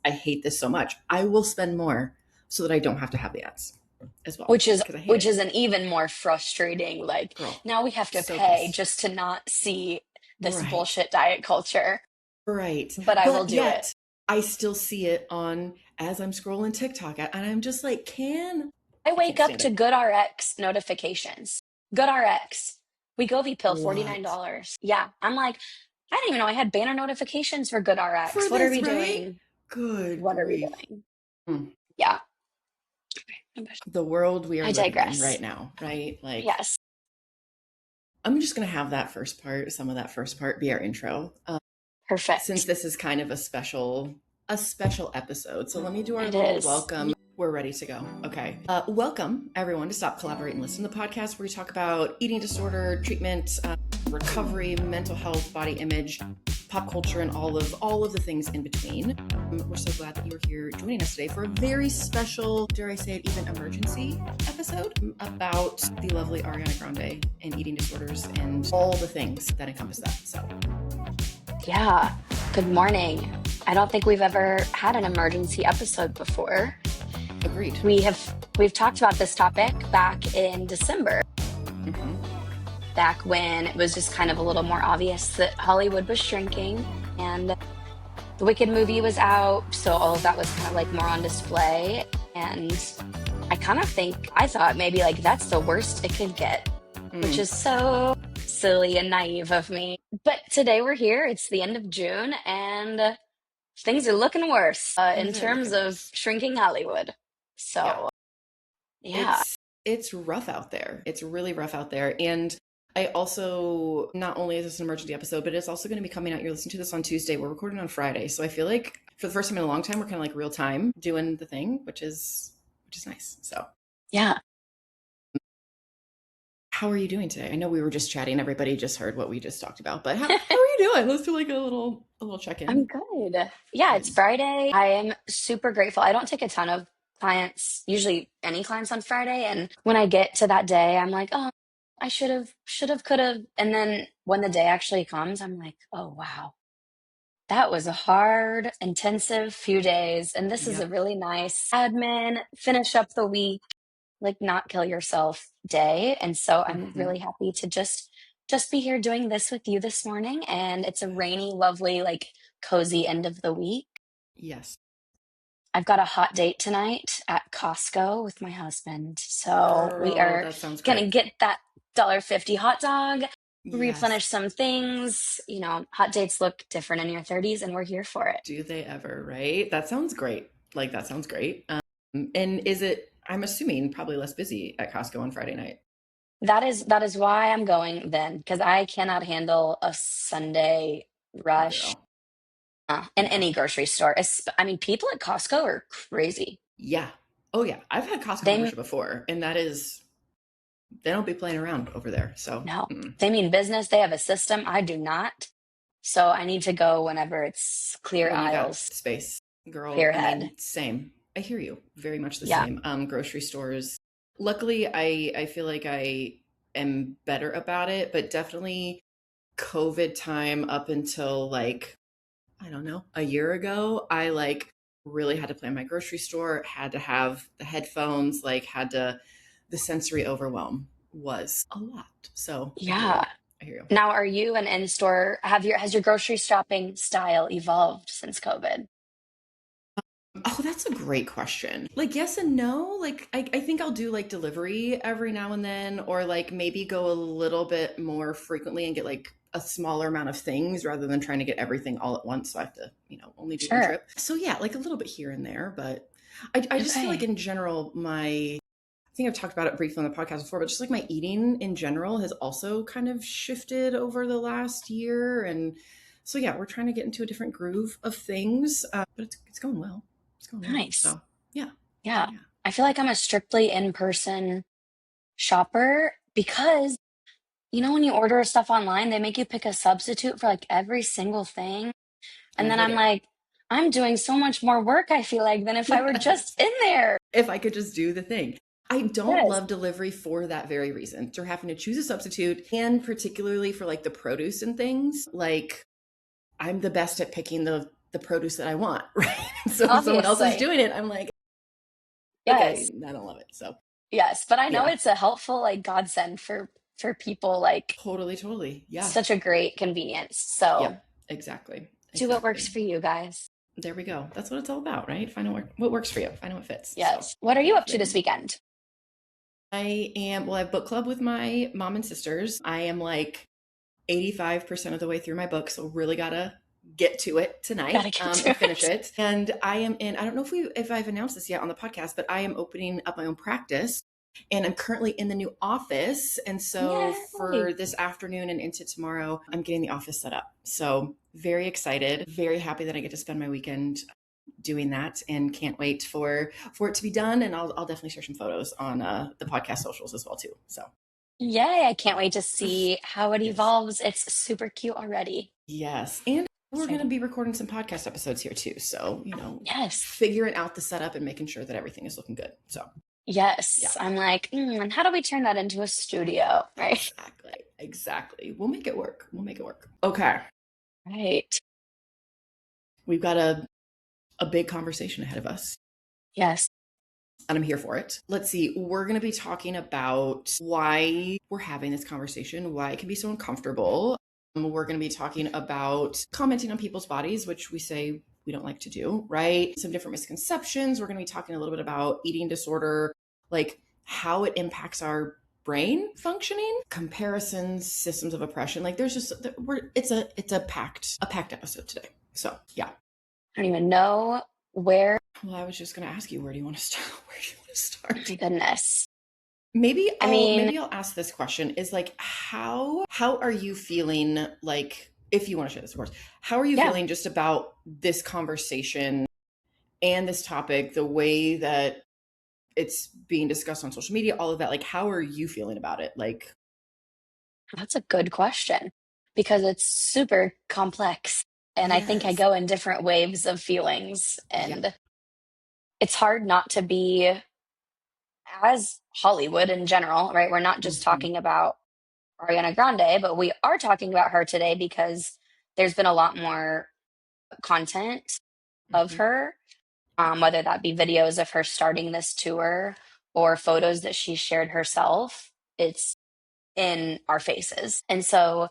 I hate this so much. I will spend more so that I don't have to have the ads as well Which is because I hate which it. is an even more frustrating, like Girl, now we have to so pay pissed. just to not see this Right. bullshit diet culture, Right. but I will But do it. yet I still see it on as I'm scrolling TikTok and I'm just like, I I can't wake up stand to it. GoodRx notifications. GoodRx. Wegovy pill, What? $49. Yeah. I'm like, I didn't even know I had banner notifications for For GoodRx. What are this, we right? doing? Good What are we grief. doing? Hmm. Yeah. The world we are I living in digress. right now, right? Like, Yes. I'm just going to have that first part, some of that first part be our intro. Since Perfect. this is kind of a special episode. So let me do our It little is. welcome. We're ready to go. Okay. Welcome everyone to Stop, Collaborate, and Listen, the podcast where we talk about eating disorder, treatment, recovery, mental health, body image, pop culture, and all of the things in between. We're so glad that you are here joining us today for a very special, dare I say it, even emergency episode about the lovely Ariana Grande and eating disorders and all the things that encompass that. So Yeah. Good morning. I don't think we've ever had an emergency episode before. agreed. We've talked about this topic back in December, Mm-hmm. back when it was just kind of a little more obvious that Hollywood was shrinking and the Wicked movie was out, so all of that was kind of like more on display. And I thought maybe like that's the worst it could get, which Mm. is so silly and naive of me. But today we're here, it's the end of June, and things are looking worse in Things are terms looking of worse. shrinking Hollywood. Yeah. So, yeah, It's rough out there. It's really rough out there. And I also, not only is this an emergency episode, but it's also going to be coming out. You're listening to this on Tuesday. We're recording on Friday. So I feel like for the first time in a long time, we're kind of like real time doing the thing, which is nice. So yeah, how are you doing today? I know we were just chatting. Everybody just heard what we just talked about, but how are you doing? Let's do like a little I'm check-in. good. Yeah, it's Good. Friday. I am super grateful. I don't take a ton of clients, usually any clients on Friday. And when I get to that day, I'm like, oh, I should have, could have. And then when the day actually comes, I'm like, oh, wow, that was a hard, intensive few days. And this is a Yep. really nice admin, finish up the week, like not kill yourself day. And so I'm Hmm. really happy to just be here doing this with you this morning. And it's a rainy, lovely, like cozy end of the week. Yes. I've got a hot date tonight at Costco with my husband. So we Girl, are that sounds gonna great. get that $1.50 hot dog, Yes. replenish some things. You know, hot dates look different in your 30s, and we're here for it. Do they ever, right? That sounds great. Like that sounds great. And is it, I'm assuming, probably less busy at Costco on Friday night. That is why I'm going then, because I cannot handle a Sunday rush Girl. in Yeah. any grocery store. I mean, people at Costco are crazy. Yeah. Oh yeah. I've had Costco They membership before, and that is they don't be playing around over there. So no, they mean business. They have a system. I do not. So I need to go whenever it's clear when you got aisles, space, girl, clear I head. mean, same. I hear you. Very much the Yeah. same. Grocery stores. Luckily, I feel like I am better about it, but definitely COVID time up until like I don't know, a year ago, I like really had to plan my grocery store, had to have the headphones, like the sensory overwhelm was a lot. So I hear you. Yeah. I hear you. Now, are you an in-store? Has your grocery shopping style evolved since COVID? Oh, that's a great question. Like, yes and no. Like, I think I'll do like delivery every now and then, or like maybe go a little bit more frequently and get like a smaller amount of things rather than trying to get everything all at once. So I have to, only do one Sure. trip. So yeah, like a little bit here and there. But I just feel like Okay. in general, I think I've talked about it briefly on the podcast before, but just like my eating in general has also kind of shifted over the last year. And so, yeah, we're trying to get into a different groove of things, but it's going well. It's going well. Nice. So, yeah. Yeah. Yeah. I feel like I'm a strictly in-person shopper because, when you order stuff online, they make you pick a substitute for like every single thing. I And then hate I'm it. like, I'm doing so much more work, I feel like, than if I were Yes. just in there. If I could just do the thing. I don't Yes. love delivery for that very reason. You're having to choose a substitute, and particularly for like the produce and things, like I'm the best at picking the produce that I want, right? So if someone else is Obviously. doing it, I'm like, okay, Yes. I don't love it. So Yes. But I know yeah, it's a helpful like godsend for people, like totally, totally. Yeah. such a great convenience. So Yep. Exactly. do what works Exactly. for you guys. There we go. That's what it's all about, right? Find out what works for you. Find out what fits. So Yes. What are you good up for to this you. weekend? Well, I have book club with my mom and sisters. I am like 85% of the way through my book, so really gotta get to it Gotta tonight get to and finish it. it. And I am in, I don't know if I've announced this yet on the podcast, but I am opening up my own practice and I'm currently in the new office. And so Yay. for this afternoon and into tomorrow, I'm getting the office set up. So very excited, very happy that I get to spend my weekend doing that and can't wait for it to be done. And I'll definitely share some photos on the podcast socials as well too. So Yay. I can't wait to see how it yes. evolves. It's super cute already. Yes. And we're going to Exciting. be recording some podcast episodes here too. So, Yes. figuring out the setup and making sure that everything is looking good. So, yeah, Yes. I'm like, and how do we turn that into a studio? Right. exactly. Exactly. We'll make it work. We'll make it work. Okay. Right. We've got a big conversation ahead of us. Yes. And I'm here for it. Let's see. We're going to be talking about why we're having this conversation, why it can be so uncomfortable. We're going to be talking about commenting on people's bodies, which we say we don't like to do, right? Some different misconceptions. We're going to be talking a little bit about eating disorder, like how it impacts our brain functioning, comparisons, systems of oppression. Like there's just it's a packed episode today. So yeah. I don't even know where. Well, I was just going to ask you, where do you want to start? Where do you want to Oh start? my goodness. Maybe I I'll mean, maybe I'll ask this question is like how are you feeling, like if you want to share this of course, how are you yeah, feeling just about this conversation and this topic, the way that it's being discussed on social media, all of that, like how are you feeling about it? Like that's a good question because it's super complex. And I think I yes. go in different waves of feelings. Yeah. And it's hard not to be, as Hollywood in general, right? We're not just Hmm. talking about Ariana Grande, but we are talking about her today because there's been a lot more content of Hmm. her, whether that be videos of her starting this tour or photos that she shared herself. It's in our faces. And so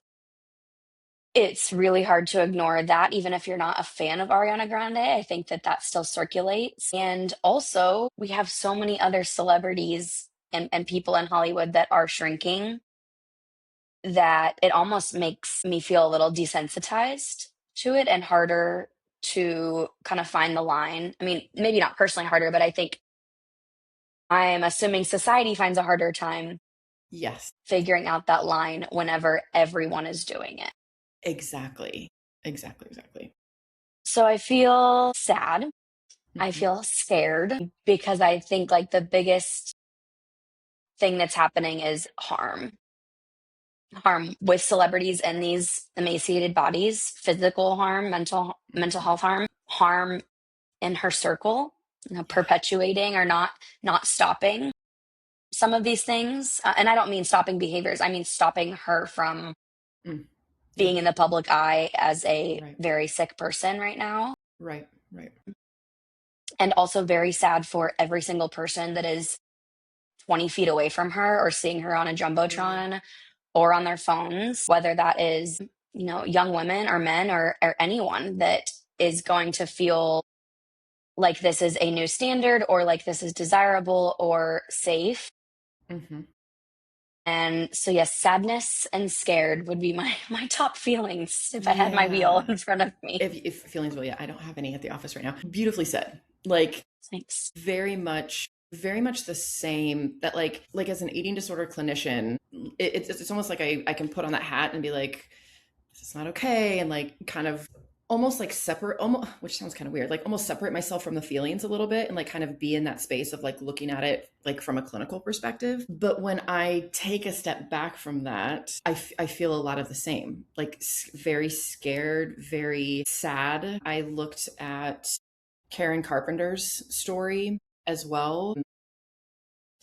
it's really hard to ignore that, even if you're not a fan of Ariana Grande. I think that that still circulates. And also, we have so many other celebrities and people in Hollywood that are shrinking that it almost makes me feel a little desensitized to it and harder to kind of find the line. I mean, maybe not personally harder, but I think I'm assuming society finds a harder time Yes. figuring out that line whenever everyone is doing it. Exactly. Exactly. Exactly. So I feel sad. I Hmm. feel scared because I think like the biggest thing that's happening is harm with celebrities and these emaciated bodies, physical harm, mental Hmm. health harm in her circle, Yeah. perpetuating or not stopping some of these things. And I don't mean stopping behaviors. I mean stopping her from Mm. Yeah. being in the public eye as a Right. very sick person right now. Right. Right. And also very sad for every single person that is 20 feet away from her or seeing her on a Right. jumbotron or on their phones, whether that is, young women or men or anyone that is going to feel like this is a new standard or like this is desirable or safe. Hmm. And so, yes, sadness and scared would be my top feelings if I had my wheel Yeah. in front of me. If feelings will, yeah, I don't have any at the office right now. Beautifully said. Like Thanks. very much the same that like as an eating disorder clinician, it's almost like I can put on that hat and be like, it's not okay. And like kind of almost like separate, almost, which sounds kind of weird, like almost separate myself from the feelings a little bit and like kind of be in that space of like looking at it like from a clinical perspective. But when I take a step back from that, I feel a lot of the same, like very scared, very sad. I looked at Karen Carpenter's story as well.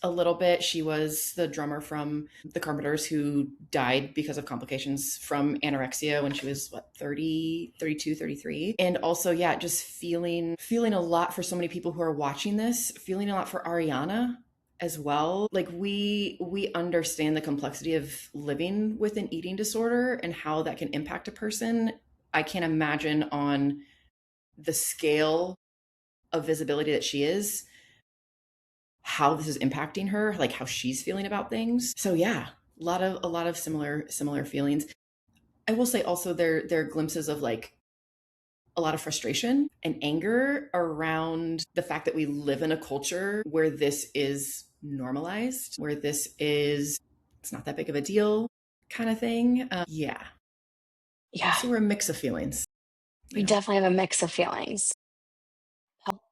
A little bit. She was the drummer from the Carpenters who died because of complications from anorexia when she was what, 30, 32, 33. And also, yeah, just feeling a lot for so many people who are watching this, feeling a lot for Ariana as well. Like we understand the complexity of living with an eating disorder and how that can impact a person. I can't imagine on the scale of visibility that she is, how this is impacting her, like how she's feeling about things. So yeah, a lot of similar feelings. I will say also there are glimpses of like a lot of frustration and anger around the fact that we live in a culture where this is normalized, where this is, it's not that big of a deal kind of thing. Yeah. Yeah, So we're a mix of feelings, we you know? definitely have a mix of feelings.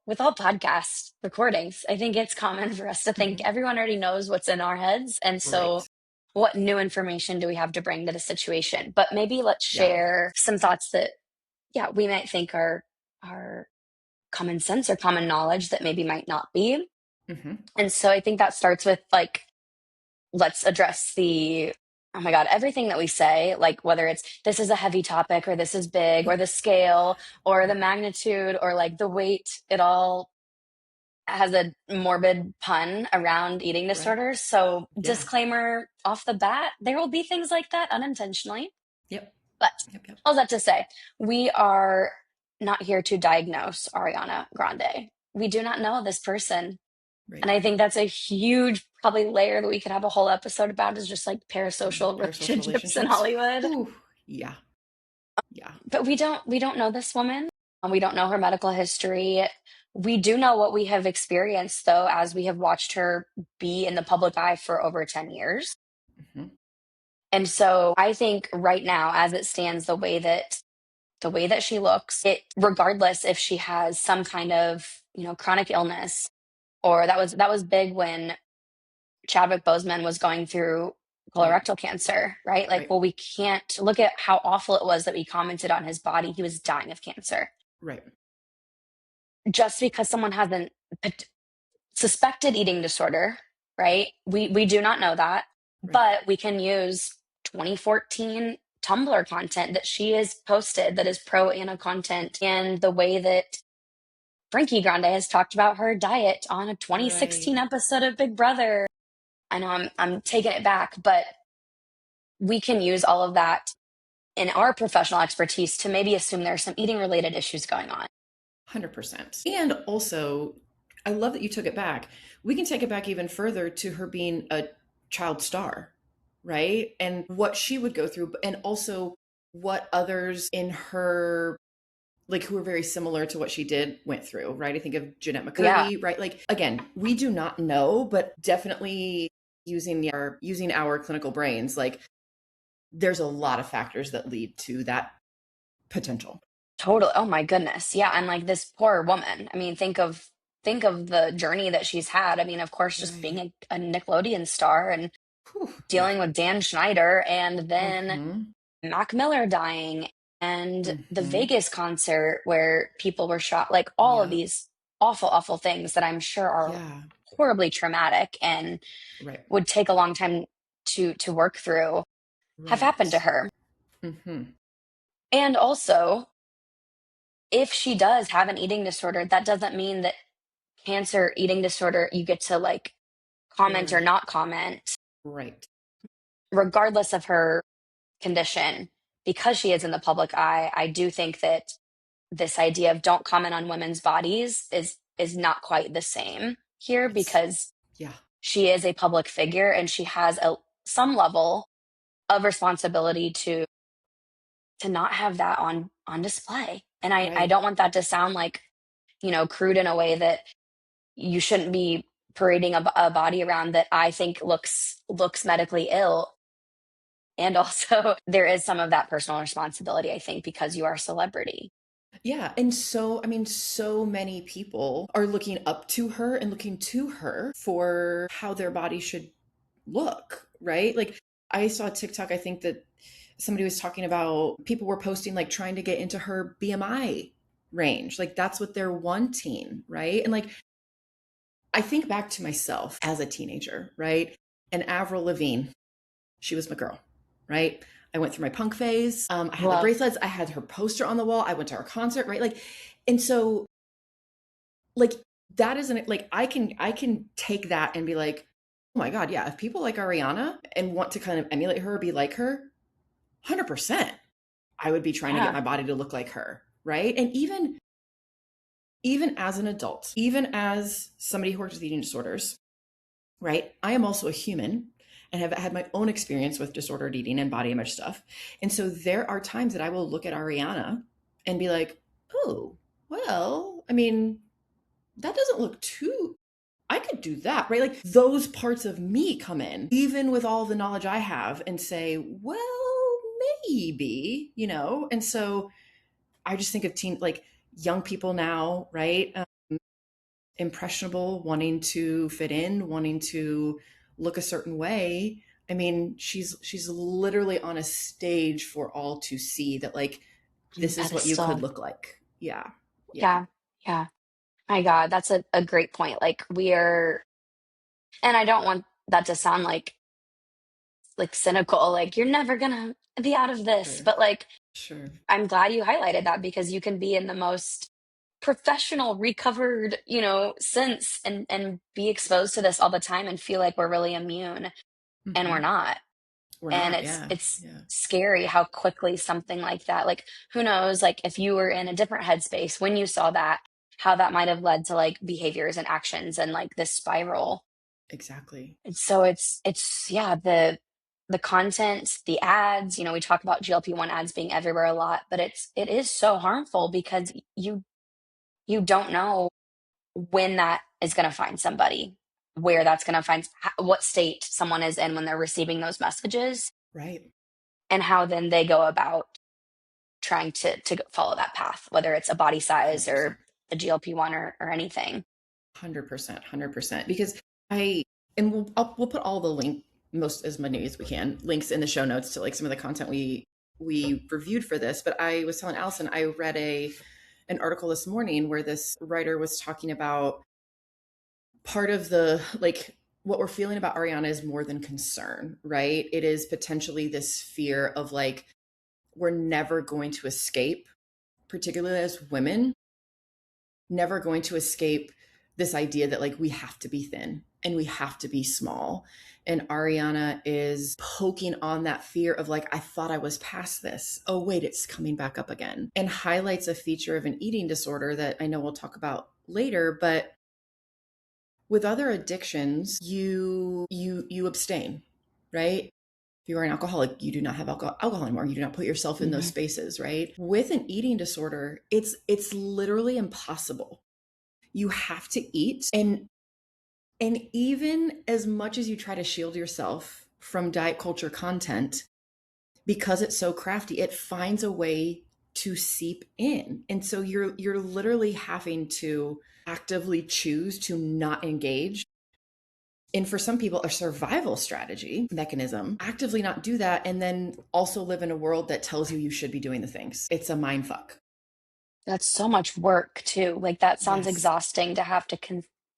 With all podcast recordings, I think it's common for us to think Mhm. everyone already knows what's in our heads. And so, Right. what new information do we have to bring to the situation? But maybe let's Yeah. share some thoughts that, yeah, we might think are common sense or common knowledge that maybe might not be. Hmm. And so, I think that starts with like, let's address the, oh my God, everything that we say, like whether it's this is a heavy topic or this is big or Yeah. the scale or the Right. magnitude or like the weight, it all has a morbid pun around eating Right. disorders. So, Yeah. disclaimer off the bat, there will be things like that unintentionally. Yep. But Yep. all that to say, we are not here to diagnose Ariana Grande. We do not know this person. And Right. I think that's a huge, probably layer that we could have a whole episode about is just like parasocial Parasocial relationships in relationships. Hollywood. Whew. Yeah. Yeah. But we don't know this woman. We don't know her medical history. We do know what we have experienced though, as we have watched her be in the public eye for over 10 years. Hmm. And so I think right now, as it stands, the way that she looks, it regardless if she has some kind of, chronic illness, or that was big when Chadwick Boseman was going through Right. colorectal cancer, right? Like, Right. well, we can't look at how awful it was that we commented on his body. He was dying of cancer. Right. Just because someone has an suspected eating disorder, right? We do not know that, Right. but we can use 2014 Tumblr content that she has posted that is pro Anna content, and the way that Frankie Grande has talked about her diet on a Right. 2016 episode of Big Brother. I know I'm taking it back, but we can use all of that in our professional expertise to maybe assume there's some eating related issues going on. 100%. And also, I love that you took it back. We can take it back even further to her being a child star, right? And what she would go through, and also what others in her, like who are very similar to what she did, went through, right? I think of Jeanette Yeah, McCurdy, right? Like again, we do not know, but definitely using our clinical brains, like there's a lot of factors that lead to that potential. totally. Oh my goodness. Yeah, and like this poor woman. I mean, think of the journey that she's had. I mean, of course, just being Right. a Nickelodeon star and Whew, yeah. dealing with Dan Schneider and then Mm-hmm. Mac Miller dying and the Mm-hmm. Vegas concert where people were shot, like all of Yeah. these awful, awful things that I'm sure are Yeah. horribly traumatic and Right. would take a long time to work through have happened to Right. her. Mm-hmm. And also, if she does have an eating disorder, that doesn't mean that cancer, eating disorder, you get to like comment or Right. not comment, Right. regardless of her condition. Because she is in the public eye, I do think that this idea of don't comment on women's bodies is not quite the same here, It's because yeah. she is a public figure and she has some level of responsibility to not have that on display. And I Right. don't want that to sound like, crude in a way that you shouldn't be parading a body around that I think looks medically ill. And also there is some of that personal responsibility, I think, because you are a celebrity. Yeah. And so, I mean, so many people are looking up to her and looking to her for how their body should look, right? Like I saw a TikTok, I think that somebody was talking about people were posting like trying to get into her BMI range. Like that's what they're wanting, right? And like I think back to myself as a teenager, right? And Avril Lavigne, she was my girl, right? I went through my punk phase. I had the Love. bracelets. I had her poster on the wall. I went to her concert, right? Like, and so like that isn't like I can take that and be like, oh my God, yeah, if people like Ariana and want to kind of emulate her, be like her, 100%, I would be trying to get Yeah. my body to look like her, right? And even as an adult, even as somebody who works with eating disorders, right? I am also a human and have had my own experience with disordered eating and body image stuff. And so there are times that I will look at Ariana and be like, oh, well, I mean, that doesn't look too, I could do that, right? Like those parts of me come in, even with all the knowledge I have, and say, well, maybe, you know? And so I just think of like young people now, right? Impressionable, wanting to fit in, wanting to look a certain way. I mean, she's literally on a stage for all to see that like On a this is what you could pedestal. look like. Yeah. Yeah. Yeah. Yeah. My God, that's a great point. Like we are, and I don't want that to sound like cynical, like you're never gonna be out of this. Sure. But like Sure. I'm glad you highlighted that because you can be in the most professional, recovered, sense and be exposed to this all the time and feel like we're really immune and we're Hmm. not. We're And not. it's Yeah. it's Yeah. scary how quickly something like that, like who knows, like if you were in a different headspace when you saw that, how that might have led to like behaviors and actions and like this spiral. Exactly. And so it's yeah, the content, the ads, we talk about GLP-1 ads being everywhere a lot, but it is so harmful because you don't know when that is going to find somebody, where that's going to find what state someone is in when they're receiving those messages, Right. and how then they go about trying to follow that path, whether it's a body size 100%. or a GLP-1 or anything. 100%. 100%. Because I, and we'll put all the most as many as we can, links in the show notes to like some of the content we reviewed for this. But I was telling Allison, I read an article this morning where this writer was talking about part of the like what we're feeling about Ariana is more than concern, right? It is potentially this fear of like we're never going to escape, particularly as women, never going to escape this idea that like we have to be thin and we have to be small. And Ariana is poking on that fear of like, I thought I was past this. Oh, wait, it's coming back up again. And highlights a feature of an eating disorder that I know we'll talk about later, but with other addictions, you abstain, right? If you are an alcoholic, you do not have alcohol anymore. You do not put yourself in those Mhm. spaces, right? With an eating disorder, it's literally impossible. You have to eat, and even as much as you try to shield yourself from diet culture content, because it's so crafty, it finds a way to seep in. And so you're literally having to actively choose to not engage. And for some people, a survival strategy mechanism, actively not do that, and then also live in a world that tells you you should be doing the things. It's a mind fuck. That's so much work too. Like that sounds Yes. exhausting to have to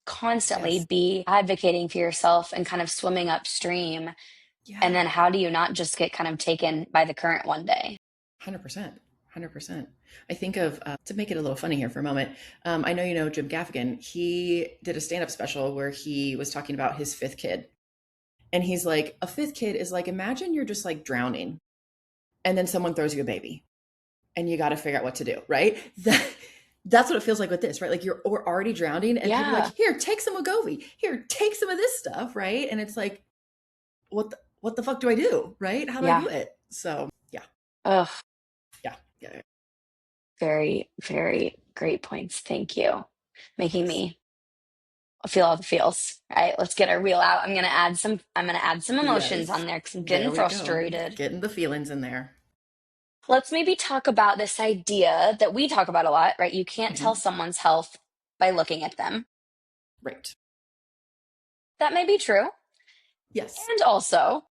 constantly Yes. be advocating for yourself and kind of swimming upstream. And Yeah. then how do you not just get kind of taken by the current one day? 100%. 100%. I think of, to make it a little funny here for a moment, I know you know Jim Gaffigan. He did a stand up special where he was talking about his fifth kid. And he's like, a fifth kid is like, imagine you're just like drowning and then someone throws you a baby and you got to figure out what to do, right? That's what it feels like with this, right? Like we're already drowning and people are Yeah. like, here, take some Wegovy. Here, take some of this stuff, right? And it's like, what the fuck do I do, right? How do I Yeah. do it? So yeah, Ugh. yeah, yeah. Very, very great points. Thank you. Making Yes. me feel all the feels. All right, let's get our wheel out. I'm gonna add some emotions Yes. on there because I'm There getting we go. frustrated. Getting the feelings in there. Let's maybe talk about this idea that we talk about a lot, right? You can't tell Hmm. someone's health by looking at them. Right. That may be true, Yes. and also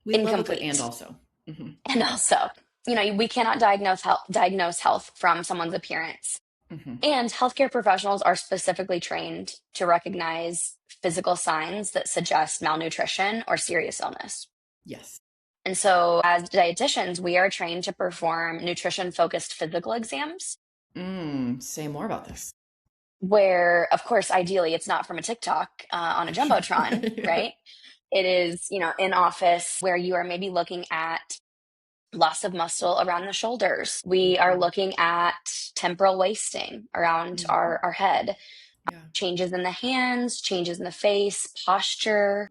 We love a good and incomplete. also. Hmm. And also, we cannot diagnose health from someone's appearance. Mm-hmm. And healthcare professionals are specifically trained to recognize physical signs that suggest malnutrition or serious illness. Yes. And so, as dietitians, we are trained to perform nutrition focused physical exams Say more about this. where, of course, ideally it's not from a TikTok on a Jumbotron, Yeah. right? It is, in office where you are maybe looking at loss of muscle around the shoulders. We are Mm-hmm. looking at temporal wasting around Mm-hmm. our head, Yeah. changes in the hands, changes in the face, posture,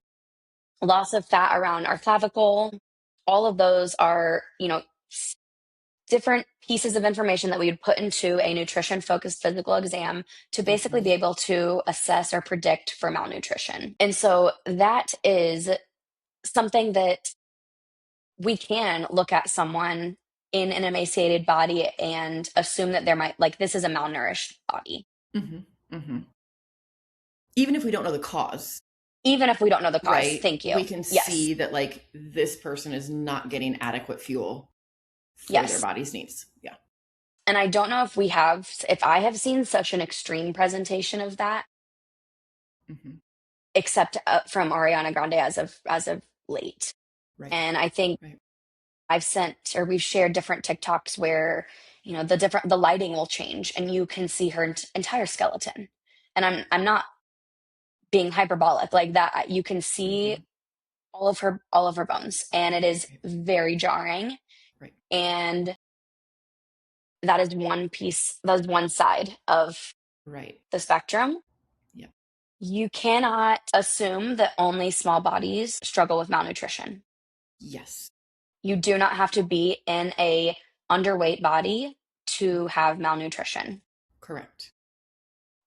loss of fat around our clavicle. All of those are, different pieces of information that we would put into a nutrition focused physical exam to basically Mm-hmm. be able to assess or predict for malnutrition. And so that is something that we can look at someone in an emaciated body and assume that there might, like, this is a malnourished body. Mm-hmm. Mm-hmm. Even if we don't know the cause, Even if we don't know the cause. right? Thank you. We can Yes. see that like this person is not getting adequate fuel for their Yes. body's needs. Yeah. And I don't know if I have seen such an extreme presentation of that, Mm-hmm. except from Ariana Grande as of late. Right. And I think Right. we've shared different TikToks where, the lighting will change and you can see her entire skeleton. And I'm not being hyperbolic like that. You can see Mm-hmm. all of her bones, and it is Right. very jarring. Right. And that is one side of Right. the spectrum. Yeah. You cannot assume that only small bodies struggle with malnutrition. Yes. You do not have to be in a underweight body to have malnutrition. Correct.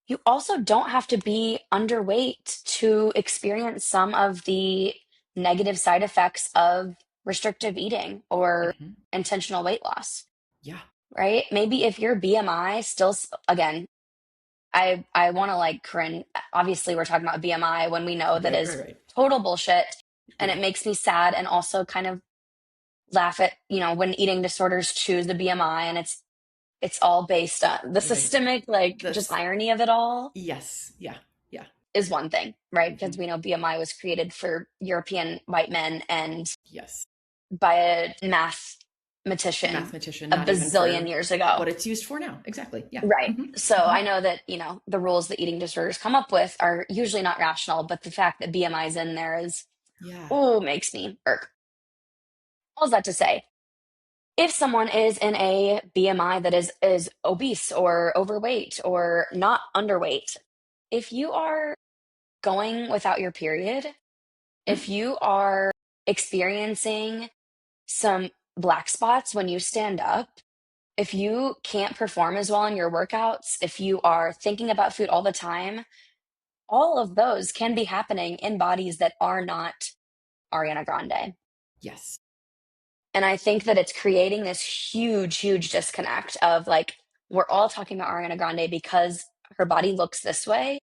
You also don't have to be underweight to experience some of the negative side effects of restrictive eating or Mm-hmm. intentional weight loss, Yeah. right? Maybe if your BMI still, again, I want to like cringe. Obviously, we're talking about BMI when we know that Right. is Right. Right. total bullshit. And Yeah. it makes me sad and also kind of laugh at, when eating disorders choose the BMI and it's all based on the Right. systemic, like, just This. irony of it all Yes. Yeah. Yeah. is one thing, right? Mm-hmm. Because we know BMI was created for European white men and Yes. by a mathematician Mathematician, a not even bazillion for years ago. what it's used for now. Exactly. Yeah. Right. Mm-hmm. So Mm-hmm. I know that, the rules that eating disorders come up with are usually not rational, but the fact that BMI is in there is, Yeah. oh, makes me irk. All that to say, if someone is in a BMI that is obese or overweight or not underweight, if you are going without your period, if you are experiencing some black spots when you stand up, if you can't perform as well in your workouts, if you are thinking about food all the time, all of those can be happening in bodies that are not Ariana Grande. Yes. And I think that it's creating this huge, huge disconnect of like, we're all talking about Ariana Grande because her body looks this way.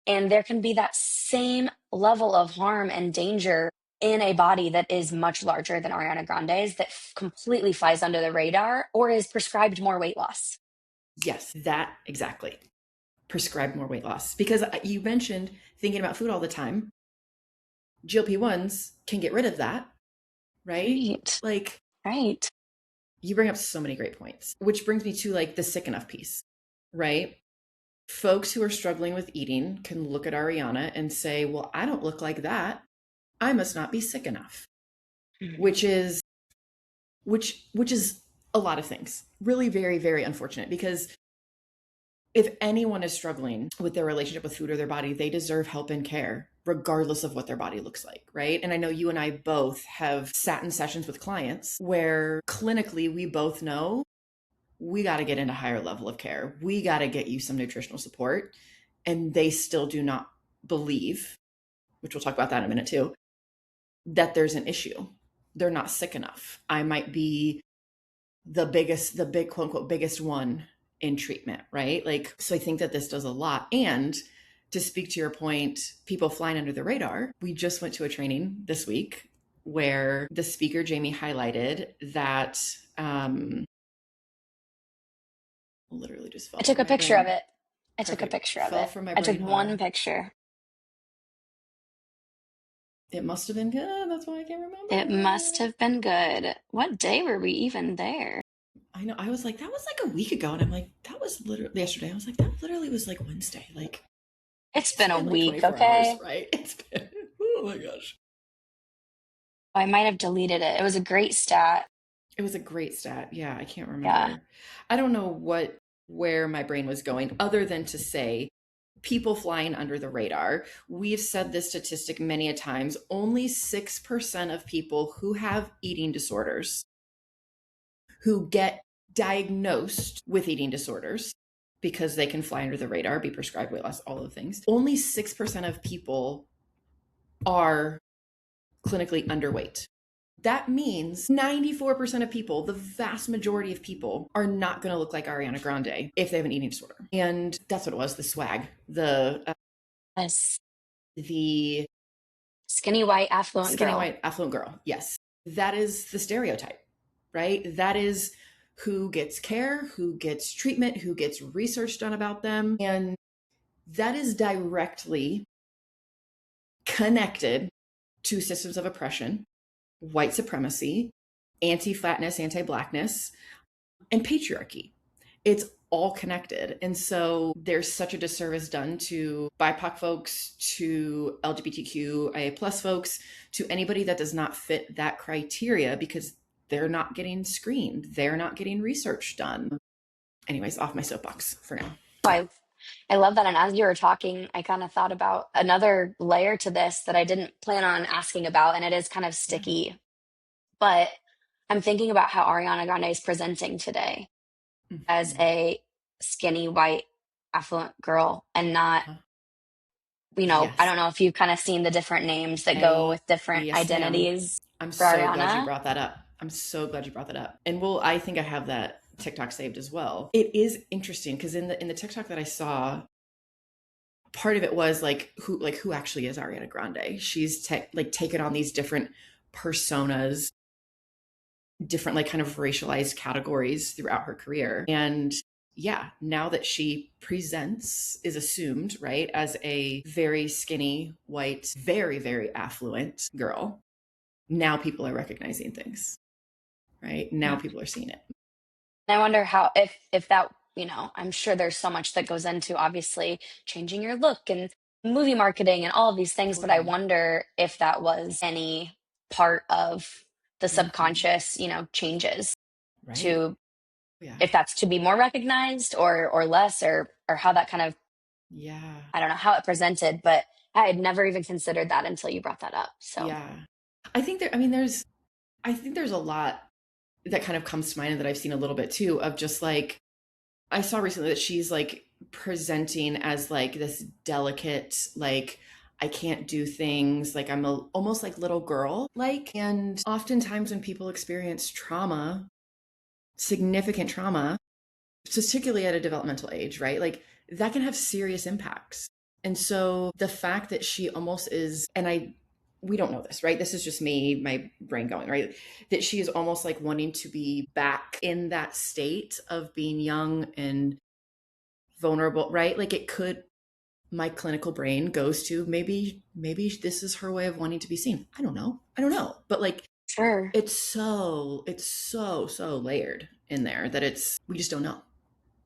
And there can be that same level of harm and danger in a body that is much larger than Ariana Grande's that completely flies under the radar or is prescribed more weight loss. Yes. That exactly. Prescribe more weight loss because you mentioned thinking about food all the time. GLP-1s can get rid of that, right? Right. Like Right. you bring up so many great points, which brings me to like the sick enough piece, right? Folks who are struggling with eating can look at Ariana and say, well, I don't look like that. I must not be sick enough, Mhm. which is a lot of things. Really very, very unfortunate because if anyone is struggling with their relationship with food or their body, they deserve help and care, regardless of what their body looks like, right? And I know you and I both have sat in sessions with clients where clinically we both know we got to get into higher level of care. We got to get you some nutritional support. And they still do not believe, which we'll talk about that in a minute too, that there's an issue. They're not sick enough. I might be the big quote unquote biggest one in treatment, right? Like, so I think that this does a lot. And to speak to your point, people flying under the radar, we just went to a training this week where the speaker, Jamie, highlighted that, literally just I fell took from a my picture of brain. it. I took a Perfect. picture of Fell it. from my I took brain one hole. picture. It must have been good. That's why I can't remember It must it. have been good. What day were we even there? I know. I was like, that was like a week ago. And I'm like, that was literally yesterday. I was like, that literally was like Wednesday. Like, It's it's been a been like week, 24 hours, okay? right? It's been, oh my gosh. I might have deleted it. It was a great stat. It was a great stat. Yeah, I can't Yeah. remember. I don't know where my brain was going other than to say people flying under the radar. We've said this statistic many a times. Only 6% of people who have eating disorders, who get diagnosed with eating disorders because they can fly under the radar, be prescribed weight loss, all of the things. Only 6% of people are clinically underweight. That means 94% of people, the vast majority of people, are not going to look like Ariana Grande if they have an eating disorder. And that's what it was, the swag, Yes. the Skinny white affluent skinny girl. white affluent girl. Yes. That is the stereotype, right? That is who gets care, who gets treatment, who gets research done about them. And that is directly connected to systems of oppression, white supremacy, anti flatness, anti blackness, and patriarchy. It's all connected. And so there's such a disservice done to BIPOC folks, to LGBTQIA plus folks, to anybody that does not fit that criteria because they're not getting screened. They're not getting research done. Anyways, off my soapbox for now. I I love that. And as you were talking, I kind of thought about another layer to this that I didn't plan on asking about, and it is kind of Yeah. sticky. But I'm thinking about how Ariana Grande is presenting today as Mm-hmm. a skinny white affluent girl and not, Uh-huh. I Yes. don't know if you've kind of seen the different names that go with different Yes, ma'am. identities I'm for so glad you Ariana. brought that up. I'm so glad you brought that up. And well, I think I have that TikTok saved as well. It is interesting because in the TikTok that I saw, part of it was like who actually is Ariana Grande. She's like taken on these different personas, different like kind of racialized categories throughout her career. And yeah, now that she presents, is assumed, right, as a very skinny, white, very, very affluent girl, now people are recognizing things, right? Now Yeah. people are seeing it. And I wonder how, if that, I'm sure there's so much that goes into obviously changing your look and movie marketing and all of these things, but I Totally. wonder if that was any part of the Mm-hmm. subconscious, changes Right. to, Yeah. if that's to be more recognized or less, or how that kind of, Yeah. I don't know how it presented, but I had never even considered that until you brought that up. So Yeah. I think there, I mean, I think there's a lot that kind of comes to mind that I've seen a little bit too of just like, I saw recently that she's like presenting as like this delicate, like, I can't do things, like I'm almost like little girl like. And oftentimes when people experience trauma, significant trauma, particularly at a developmental age, right? Like that can have serious impacts. And so the fact that she almost is, and we don't know this, right? This is just me, my brain going, right? That she is almost like wanting to be back in that state of being young and vulnerable, right? Like it could, my clinical brain goes to maybe this is her way of wanting to be seen. I don't know. But like sure, it's so layered in there that we just don't know.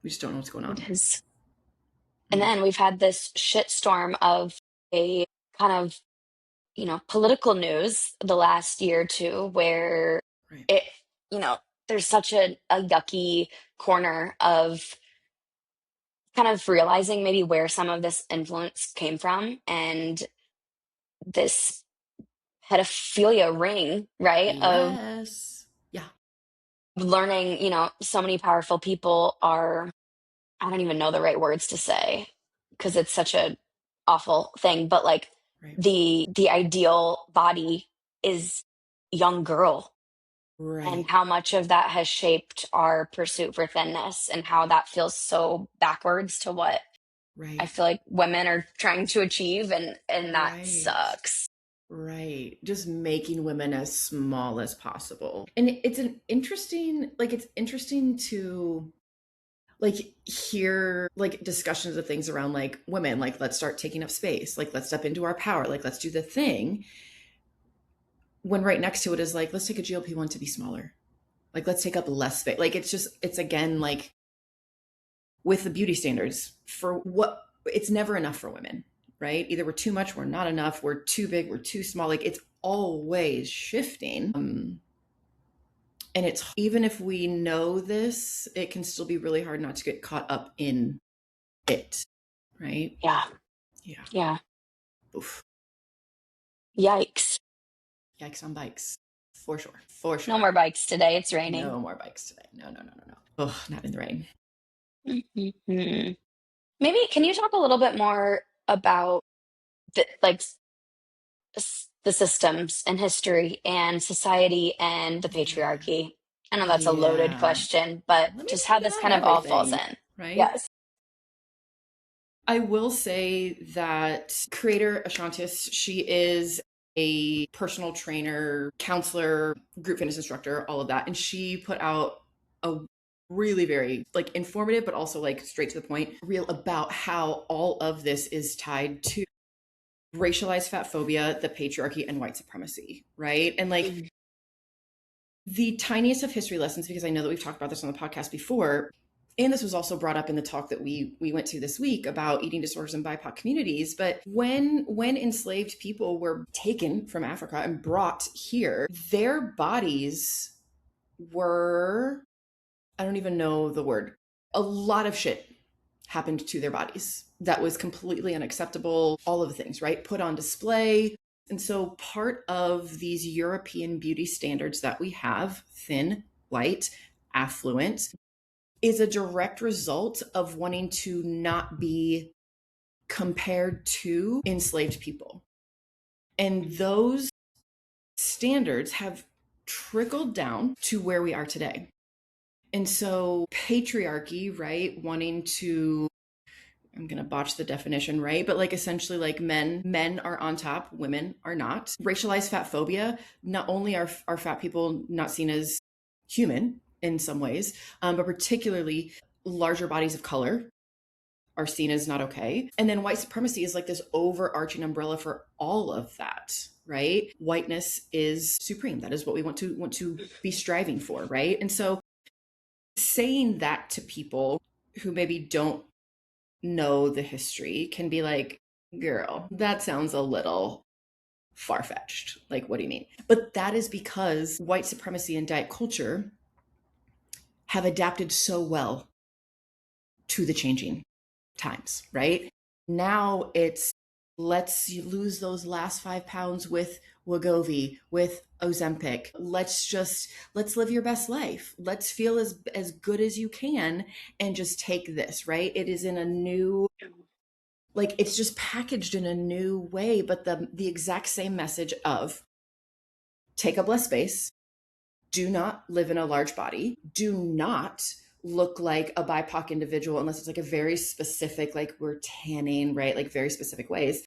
We just don't know what's going it on. is. And Mm, then we've had this shitstorm of a kind of political news the last year or two where right. it, you know, there's such a yucky corner of kind of realizing maybe where some of this influence came from and this pedophilia ring, right? Of Yes. Yeah. learning, so many powerful people are, I don't even know the right words to say because it's such a awful thing, but like Right. the ideal body is young girl, and Right. how much of that has shaped our pursuit for thinness and how that feels so backwards to what I Right. feel like women are trying to achieve, and that Right. sucks. Right. Just making women as small as possible. And it's interesting to like hear like discussions of things around like women, like let's start taking up space, like let's step into our power, like let's do the thing, when right next to it is like, let's take a GLP-1 to be smaller, like let's take up less space. Like it's again like with the beauty standards for what, it's never enough for women, right? Either we're too much, we're not enough, we're too big, we're too small. Like it's always shifting. And it's, even if we know this, it can still be really hard not to get caught up in it, right? Yeah. Yeah. Yeah. Oof. Yikes. Yikes on bikes. For sure. For sure. No more bikes today. It's raining. No more bikes today. No, no, no, no, no. Oh, not in the rain. Mhm. Maybe can you talk a little bit more about like the systems and history and society and the Yeah. patriarchy? I know that's a loaded Yeah. question, but Let me just how break it this on kind of all falls everything, in. right? Yes. I will say that creator Ashantis, she is a personal trainer, counselor, group fitness instructor, all of that. And she put out a really very like informative, but also like straight to the point, reel about how all of this is tied to racialized fat phobia, the patriarchy, and white supremacy, right? And like Mm. the tiniest of history lessons, because I know that we've talked about this on the podcast before, and this was also brought up in the talk that we went to this week about eating disorders in BIPOC communities. But when enslaved people were taken from Africa and brought here, their bodies were, I don't even know the word, a lot of shit happened to their bodies that was completely unacceptable, all of the things, right? Put on display. And so part of these European beauty standards that we have, thin, white, affluent, is a direct result of wanting to not be compared to enslaved people. And those standards have trickled down to where we are today. And so patriarchy, right, wanting to, I'm going to botch the definition, right? But like essentially like men are on top, women are not. Racialized fat phobia, not only are fat people not seen as human in some ways, but particularly larger bodies of color are seen as not okay. And then white supremacy is like this overarching umbrella for all of that, right? Whiteness is supreme. That is what we want to be striving for, right? And so saying that to people who maybe don't know the history can be like, girl, that sounds a little far-fetched. Like, what do you mean? But that is because white supremacy and diet culture have adapted so well to the changing times, right? Now it's, let's lose those last 5 pounds with Wegovy, with Ozempic. Let's live your best life. Let's feel as good as you can and just take this, right? It is in a new, like it's just packaged in a new way, but the exact same message of take up less space, do not live in a large body, do not look like a BIPOC individual unless it's like a very specific, like we're tanning, right? Like very specific ways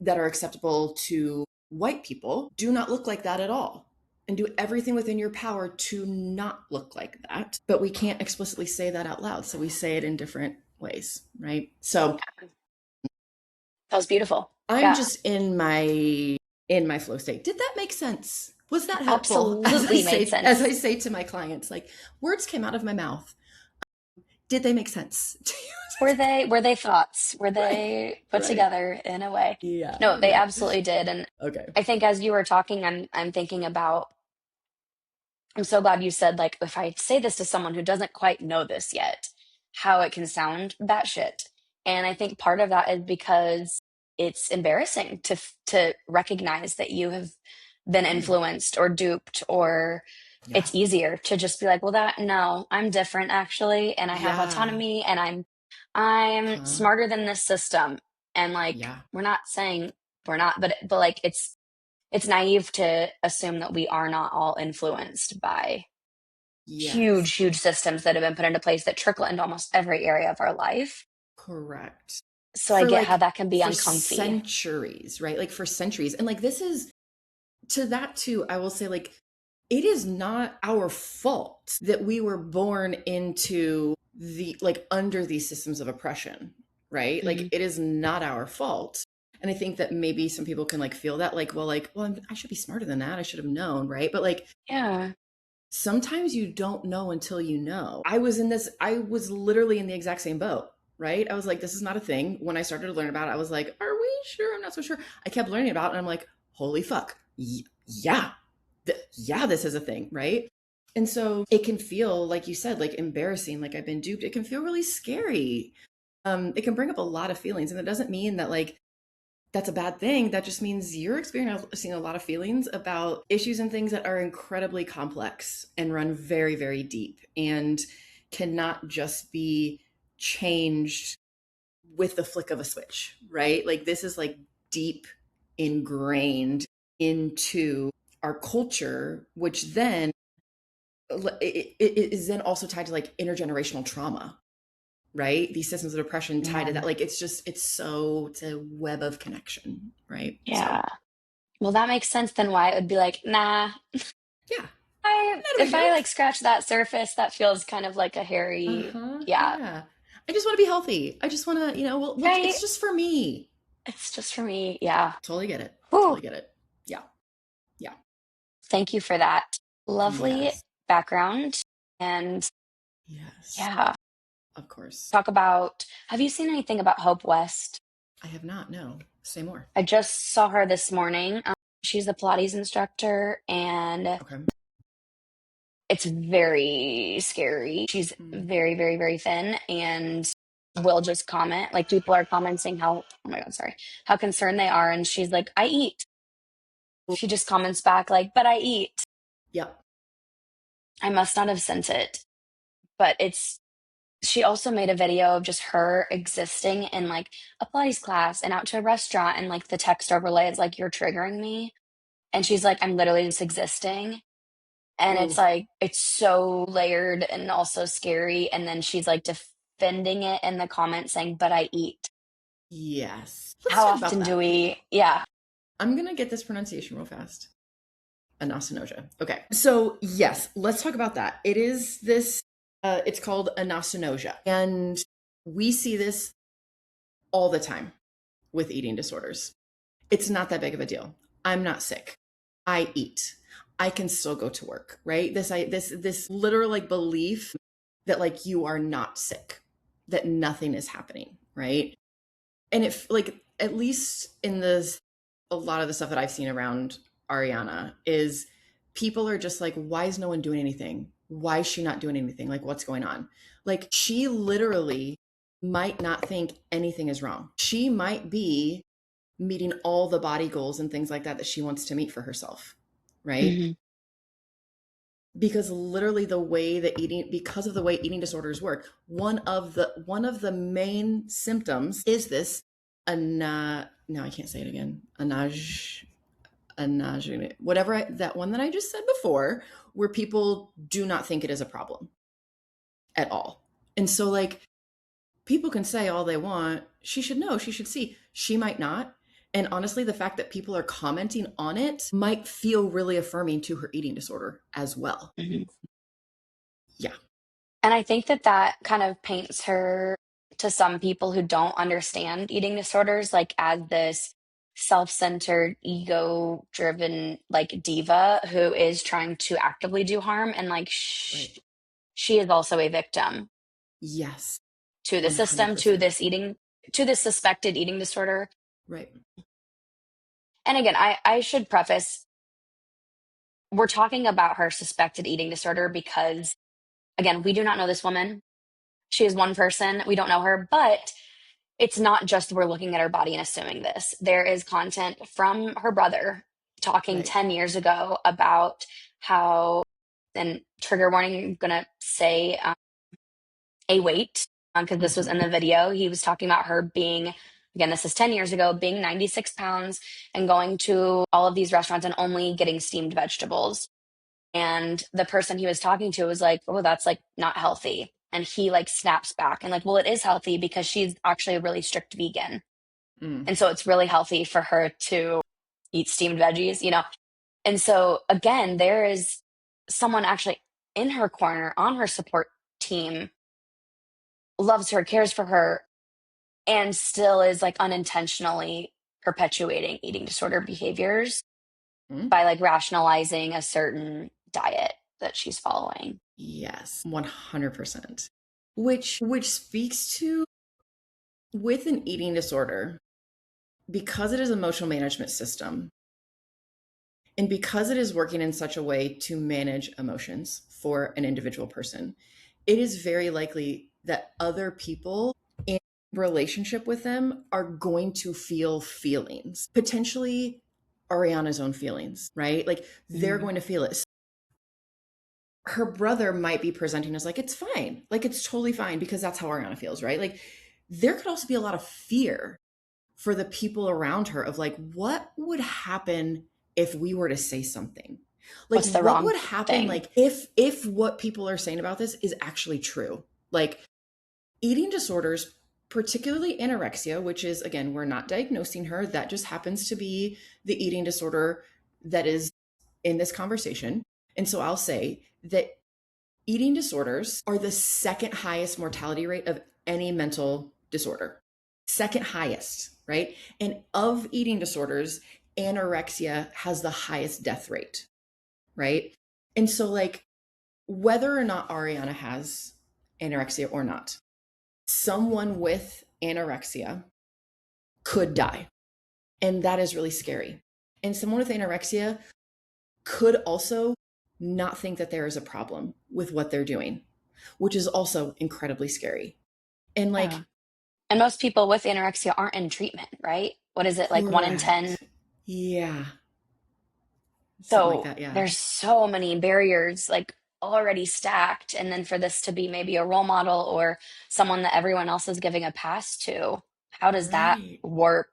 that are acceptable to white people. Do not look like that at all. And do everything within your power to not look like that. But we can't explicitly say that out loud. So we say it in different ways, right? So That was beautiful. I'm Yeah. just in my flow state. Did that make sense? Was that helpful? Absolutely made As I sense. say to my clients, like words came out of my mouth. Did they make sense to Were they thoughts? Were you? Right. they put Right. together in a way? Yeah. No, they Yeah. absolutely did. And Okay. I think as you were talking, I'm thinking about, I'm so glad you said, like, if I say this to someone who doesn't quite know this yet, how it can sound batshit. And I think part of that is because it's embarrassing to recognize that you have been Totally. influenced or duped, or Yeah. it's easier to just be like, well, that no, I'm different actually, and I have Yeah. autonomy, and I'm Huh. smarter than this system. And like, Yeah. we're not saying we're not, but like it's naive to assume that we are not all influenced by Yes. huge, huge systems that have been put into place that trickle into almost every area of our life. Correct. So I For get how like that can be for uncomfy. centuries, right? Like for centuries. And like this is to that too, I will say like it is not our fault that we were born into the like under these systems of oppression, right? Like Hmm. it is not our fault. And I think that maybe some people can like feel that like, well, I should be smarter than that. I should have known, right? But like Yeah. sometimes you don't know until you know. I was literally in the exact same boat, right? I was like, this is not a thing. When I started to learn about it, I was like, are we sure? I'm not so sure. I kept learning about it and I'm like, holy fuck. Yeah. Yeah, this is a thing, right? And so it can feel, like you said, like embarrassing, like I've been duped. It can feel really scary. It can bring up a lot of feelings. And it doesn't mean that like that's a bad thing. That just means you're experiencing a lot of feelings about issues and things that are incredibly complex and run very, very deep and cannot just be changed with the flick of a switch, right? Like this is like deep ingrained into our culture, which then it is then also tied to like intergenerational trauma, right? These systems of oppression tied to Yeah. that. Like it's a web of connection, right? So Yeah. Well, that makes sense then why it would be like, nah, yeah, I not a big if I deal. like scratch that surface, that feels kind of like a hairy, Uh-huh. yeah, Yeah. I just want to be healthy. I just want to, right? it's just for me. It's just for me. Yeah. Totally get it. Whew. Totally get it. Yeah. Yeah. Thank you for that lovely Yes. background. And Yes. yeah, Of course. talk about, have you seen anything about Hope West? I have not. No. Say more. I just saw her this morning. She's a Pilates instructor and Okay. it's very scary. She's Mm. very, very, very thin and will just comment. Like people are commenting how, oh my God, sorry, how concerned they are. And she's like, I eat. She just comments back, like, but I eat. Yep. I must not have sent it. But she also made a video of just her existing in like a Pilates class and out to a restaurant. And like the text overlay is like, you're triggering me. And she's like, I'm literally just existing. And it's Oof. like it's so layered and also scary, and then she's like defending it in the comments saying, but I eat. Yes. Let's How talk about often do that. we, yeah. I'm going to get this pronunciation real fast. Anasanoja. Okay. So, yes, let's talk about that. It is this, it's called anasanoja. And we see this all the time with eating disorders. It's not that big of a deal. I'm not sick. I eat. I can still go to work, right? This literal like belief that like you are not sick, that nothing is happening, right? And if like at least in the a lot of the stuff that I've seen around Ariana is people are just like, why is no one doing anything? Why is she not doing anything? Like, what's going on? Like, she literally might not think anything is wrong. She might be meeting all the body goals and things like that that she wants to meet for herself, right? Hmm. Because literally the way that eating because of the way eating disorders work, one of the main symptoms is this no, I can't say it again. Anaj whatever that one that I just said before, where people do not think it is a problem at all. And so like people can say all they want. She should know, she should see. She might not. And honestly, the fact that people are commenting on it might feel really affirming to her eating disorder as well. Hmm. Yeah. And I think that that kind of paints her to some people who don't understand eating disorders, like as this self-centered, ego-driven, like diva who is trying to actively do harm. And like Right. she is also a victim Yes. to the system, to 100%. this eating, to this suspected eating disorder. Right. And again, I should preface, we're talking about her suspected eating disorder because, again, we do not know this woman. She is one person. We don't know her, but it's not just we're looking at her body and assuming this. There is content from her brother talking Right. 10 years ago about how, and trigger warning, I'm going to say a weight, because this was in Hmm. the video. He was talking about her being, again, this is 10 years ago, being 96 pounds and going to all of these restaurants and only getting steamed vegetables. And the person he was talking to was like, oh, that's like not healthy. And he like snaps back and like, well, it is healthy because she's actually a really strict vegan. Mm. And so it's really healthy for her to eat steamed veggies. And so again, there is someone actually in her corner on her support team loves her, cares for her, and still is like unintentionally perpetuating eating disorder behaviors Mm. by like rationalizing a certain diet that she's following. Yes, 100%. Which speaks to, with an eating disorder, because it is an emotional management system, and because it is working in such a way to manage emotions for an individual person, it is very likely that other people in relationship with them are going to feel feelings, potentially Ariana's own feelings, right? Like they're Mm. going to feel it. Her brother might be presenting as like, it's fine, like it's totally fine because that's how Ariana feels, right? Like there could also be a lot of fear for the people around her of like, what would happen if we were to say something? Like What's the what wrong would happen thing? like if what people are saying about this is actually true? Like eating disorders, particularly anorexia, which is, again, we're not diagnosing her, that just happens to be the eating disorder that is in this conversation. And so I'll say that eating disorders are the second highest mortality rate of any mental disorder. Second highest, right? And of eating disorders, anorexia has the highest death rate, right? And so, like, whether or not Ariana has anorexia or not, someone with anorexia could die. And that is really scary. And someone with anorexia could also not think that there is a problem with what they're doing, which is also incredibly scary. And Yeah. like, And most people with anorexia aren't in treatment, right? What is it, like 1 in 10? correct. Yeah. Something like So that. Yeah. there's so many barriers like already stacked. And then for this to be maybe a role model or someone that everyone else is giving a pass to, how does that Right. warp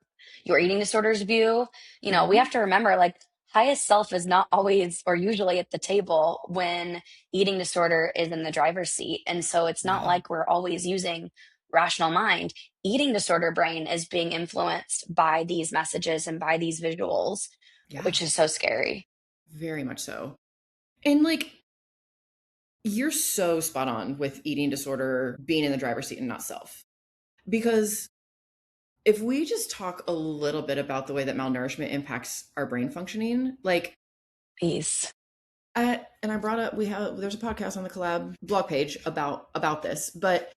your eating disorders view? You know, we Mm-hmm. have to remember like highest self is not always or usually at the table when eating disorder is in the driver's seat. And so it's not No. like we're always using rational mind. Eating disorder brain is being influenced by these messages and by these visuals, Yeah. which is so scary. Very much so. And like, you're so spot on with eating disorder being in the driver's seat and not self. Because if we just talk a little bit about the way that malnourishment impacts our brain functioning, like Peace. and I brought up, there's a podcast on the collab blog page about this, but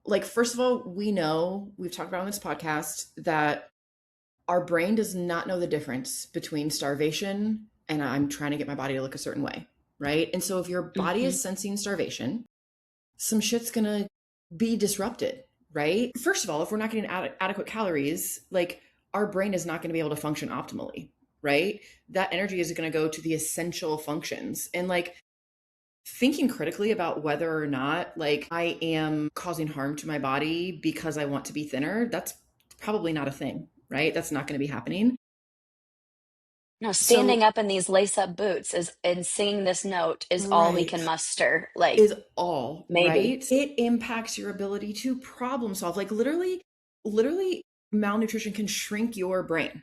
like first of all, we know we've talked about on this podcast that our brain does not know the difference between starvation and I'm trying to get my body to look a certain way, right? And so if your body Hmm. is sensing starvation, some shit's gonna be disrupted, right? First of all, if we're not getting adequate calories, like our brain is not going to be able to function optimally, right? That energy is going to go to the essential functions. And like thinking critically about whether or not like I am causing harm to my body because I want to be thinner, that's probably not a thing, right? That's not going to be happening. No, So, standing up in these lace-up boots is and singing this note is all we can right. muster. Like, Is all, maybe. right? It impacts your ability to problem solve. Like literally malnutrition can shrink your brain.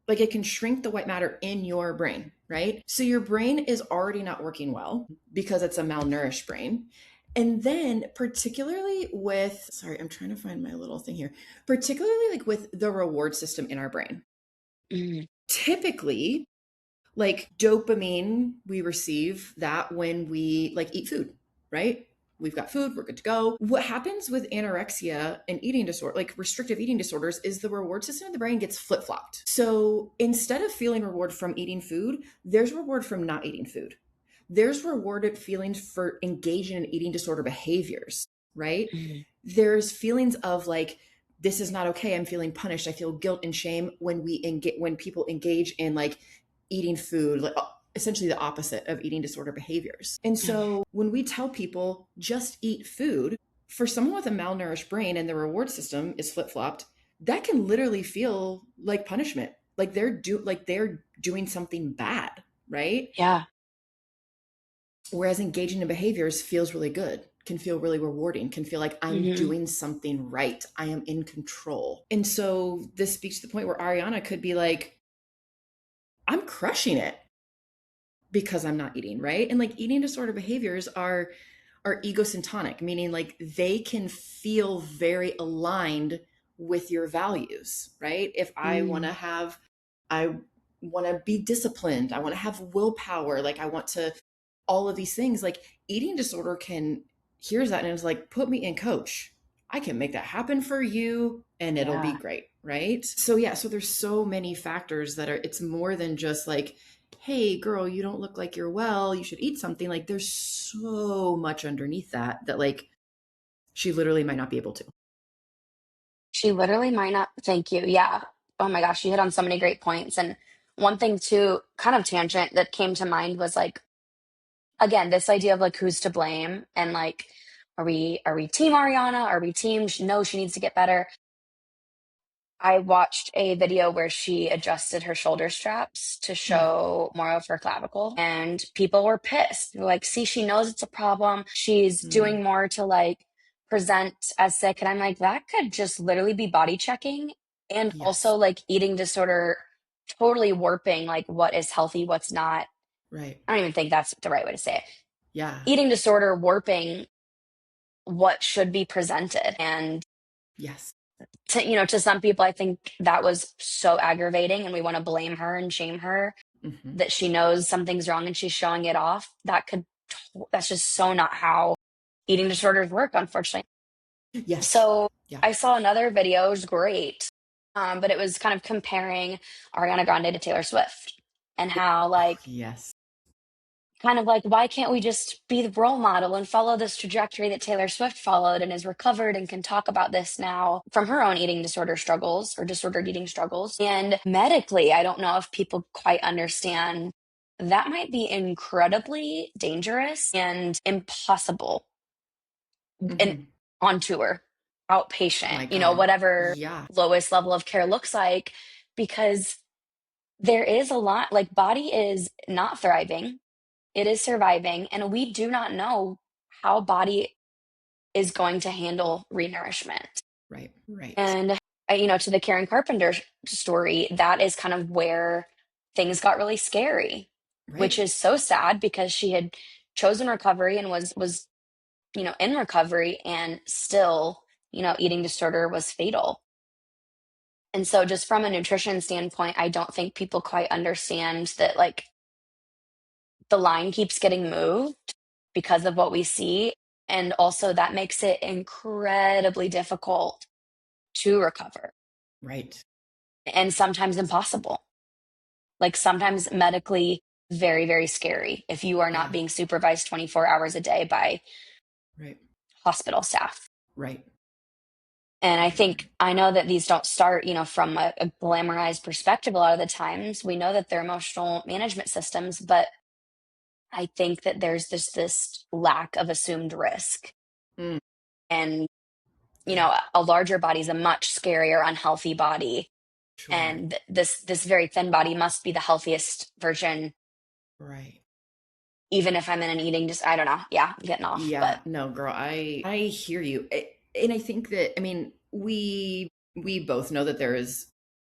Like it can shrink the white matter in your brain, right? So your brain is already not working well because it's a malnourished brain. And then particularly with, sorry, I'm trying to find my little thing here. Particularly like with the reward system in our brain. Mm. Typically, like dopamine, we receive that when we like eat food, right? We've got food, we're good to go. What happens with anorexia and eating disorder, like restrictive eating disorders, is the reward system in the brain gets flip flopped. So instead of feeling reward from eating food, there's reward from not eating food. There's rewarded feelings for engaging in eating disorder behaviors, right? Mm. There's feelings of like, this is not okay. I'm feeling punished. I feel guilt and shame when when people engage in like eating food, like essentially the opposite of eating disorder behaviors. And so when we tell people just eat food, for someone with a malnourished brain and the reward system is flip-flopped, that can literally feel like punishment. Like they're doing something bad, right? Yeah. Whereas engaging in behaviors feels really good, can feel really rewarding, can feel like I'm Hmm. doing something right. I am in control. And so this speaks to the point where Ariana could be like, I'm crushing it because I'm not eating, right? And like eating disorder behaviors are egosyntonic, meaning like they can feel very aligned with your values, right? If I want to Mm, have, I want to be disciplined, I want to have willpower, like I want to, all of these things, like eating disorder can, hears that and is like, put me in, coach. I can make that happen for you and it'll be yeah. great, right? So yeah, so there's so many factors that are, it's more than just like, hey girl, you don't look like you're well, you should eat something. Like there's so much underneath that that like she literally might not be able to. She literally might not. Thank you. Yeah. Oh my gosh, you hit on so many great points. And one thing too, kind of tangent that came to mind was like, again, this idea of like who's to blame and like, are we team Ariana? Are we team? No, she needs to get better. I watched a video where she adjusted her shoulder straps to Mm, show more of her clavicle, and people were pissed. They were like, see, she knows it's a problem. She's mm, doing more to like present as sick. And I'm like, that could just literally be body checking and yes. also like eating disorder totally warping like what is healthy, what's not. Right. I don't even think that's the right way to say it. Yeah. Eating disorder warping what should be presented. And Yes. to some people, I think that was so aggravating, and we want to blame her and shame her Hmm. that she knows something's wrong and she's showing it off. That's just so not how eating disorders work, unfortunately. Yes. So Yeah. I saw another video, it was great, but it was kind of comparing Ariana Grande to Taylor Swift and how Oh, like yes. kind of like, why can't we just be the role model and follow this trajectory that Taylor Swift followed and is recovered and can talk about this now from her own eating disorder struggles or disordered eating struggles? And medically, I don't know if people quite understand that might be incredibly dangerous and impossible and Hmm. on tour, outpatient, My God. whatever Yeah. lowest level of care looks like, because there is a lot like body is not thriving, it is surviving, and we do not know how body is going to handle renourishment. Right. Right. And to the Karen Carpenter story, that is kind of where things got really scary, which Right. is so sad because she had chosen recovery and was in recovery, and still, eating disorder was fatal. And so just from a nutrition standpoint, I don't think people quite understand that like the line keeps getting moved because of what we see. And also, that makes it incredibly difficult to recover Right. and sometimes impossible. Like, sometimes medically, very, very scary if you are not Yeah. being supervised 24 hours a day by Right. hospital staff. Right. And I Right. think I know that these don't start, from a glamorized perspective a lot of the times. We know that they're emotional management systems, but I think that there's this lack of assumed risk. Mm, And yeah. a larger body is a much scarier, unhealthy body, Sure. and this very thin body must be the healthiest version, Right. even if I'm in an eating just I don't know. Yeah, I'm getting off, Yeah. but No, girl, I hear you. And I think that, I mean, we both know that there is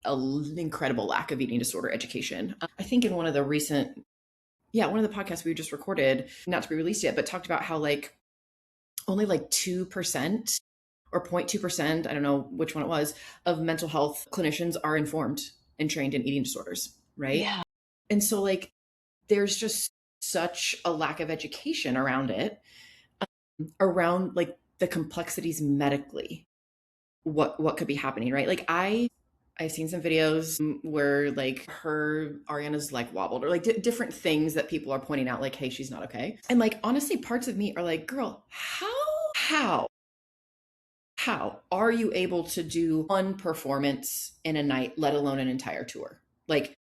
an incredible lack of eating disorder education. I think in one of the recent, yeah, one of the podcasts we just recorded, not to be released yet, but talked about how like only like 2% or 0.2%, I don't know which one it was, of mental health clinicians are informed and trained in eating disorders, right? yeah, And so like there's just such a lack of education around it, around like the complexities medically, what could be happening, right? Like I've seen some videos where like her Ariana's like wobbled or like different things that people are pointing out like, hey, she's not okay. And like honestly, parts of me are like, girl, how how are you able to do one performance in a night, let alone an entire tour? Like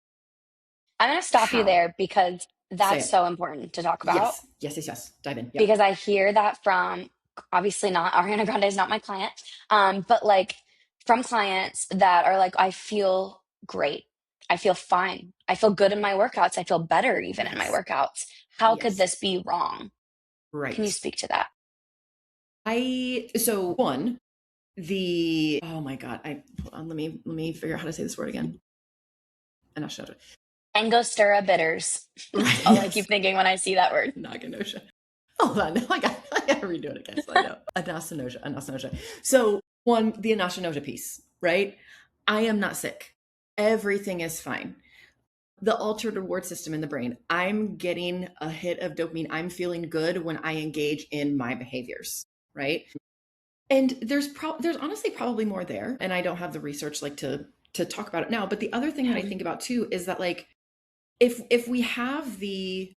I'm going to stop you how? there because Say that's it. so important to talk about. Yes, yes, yes, yes. Dive in. Yeah. Because I hear that from, obviously not Ariana Grande is not my client, but like from clients that are like, I feel great. I feel fine. I feel good in my workouts. I feel better even in my Yes. workouts. How could Yes. this be wrong? Can you Right. speak to that? So one, the oh my god, I hold on, let me figure out how to say this word again. And I'll shut it. Angostura bitters. That's Right, all I yes. keep thinking when I see that word. Naganosha. hold on. I got to redo it again. So I know. Anosognosia. So one, the anosognosia piece, right? I am not sick. Everything is fine. The altered reward system in the brain. I'm getting a hit of dopamine. I'm feeling good when I engage in my behaviors, right? And there's honestly probably more there, and I don't have the research like to talk about it now. But the other thing that I think about too is that like if we have the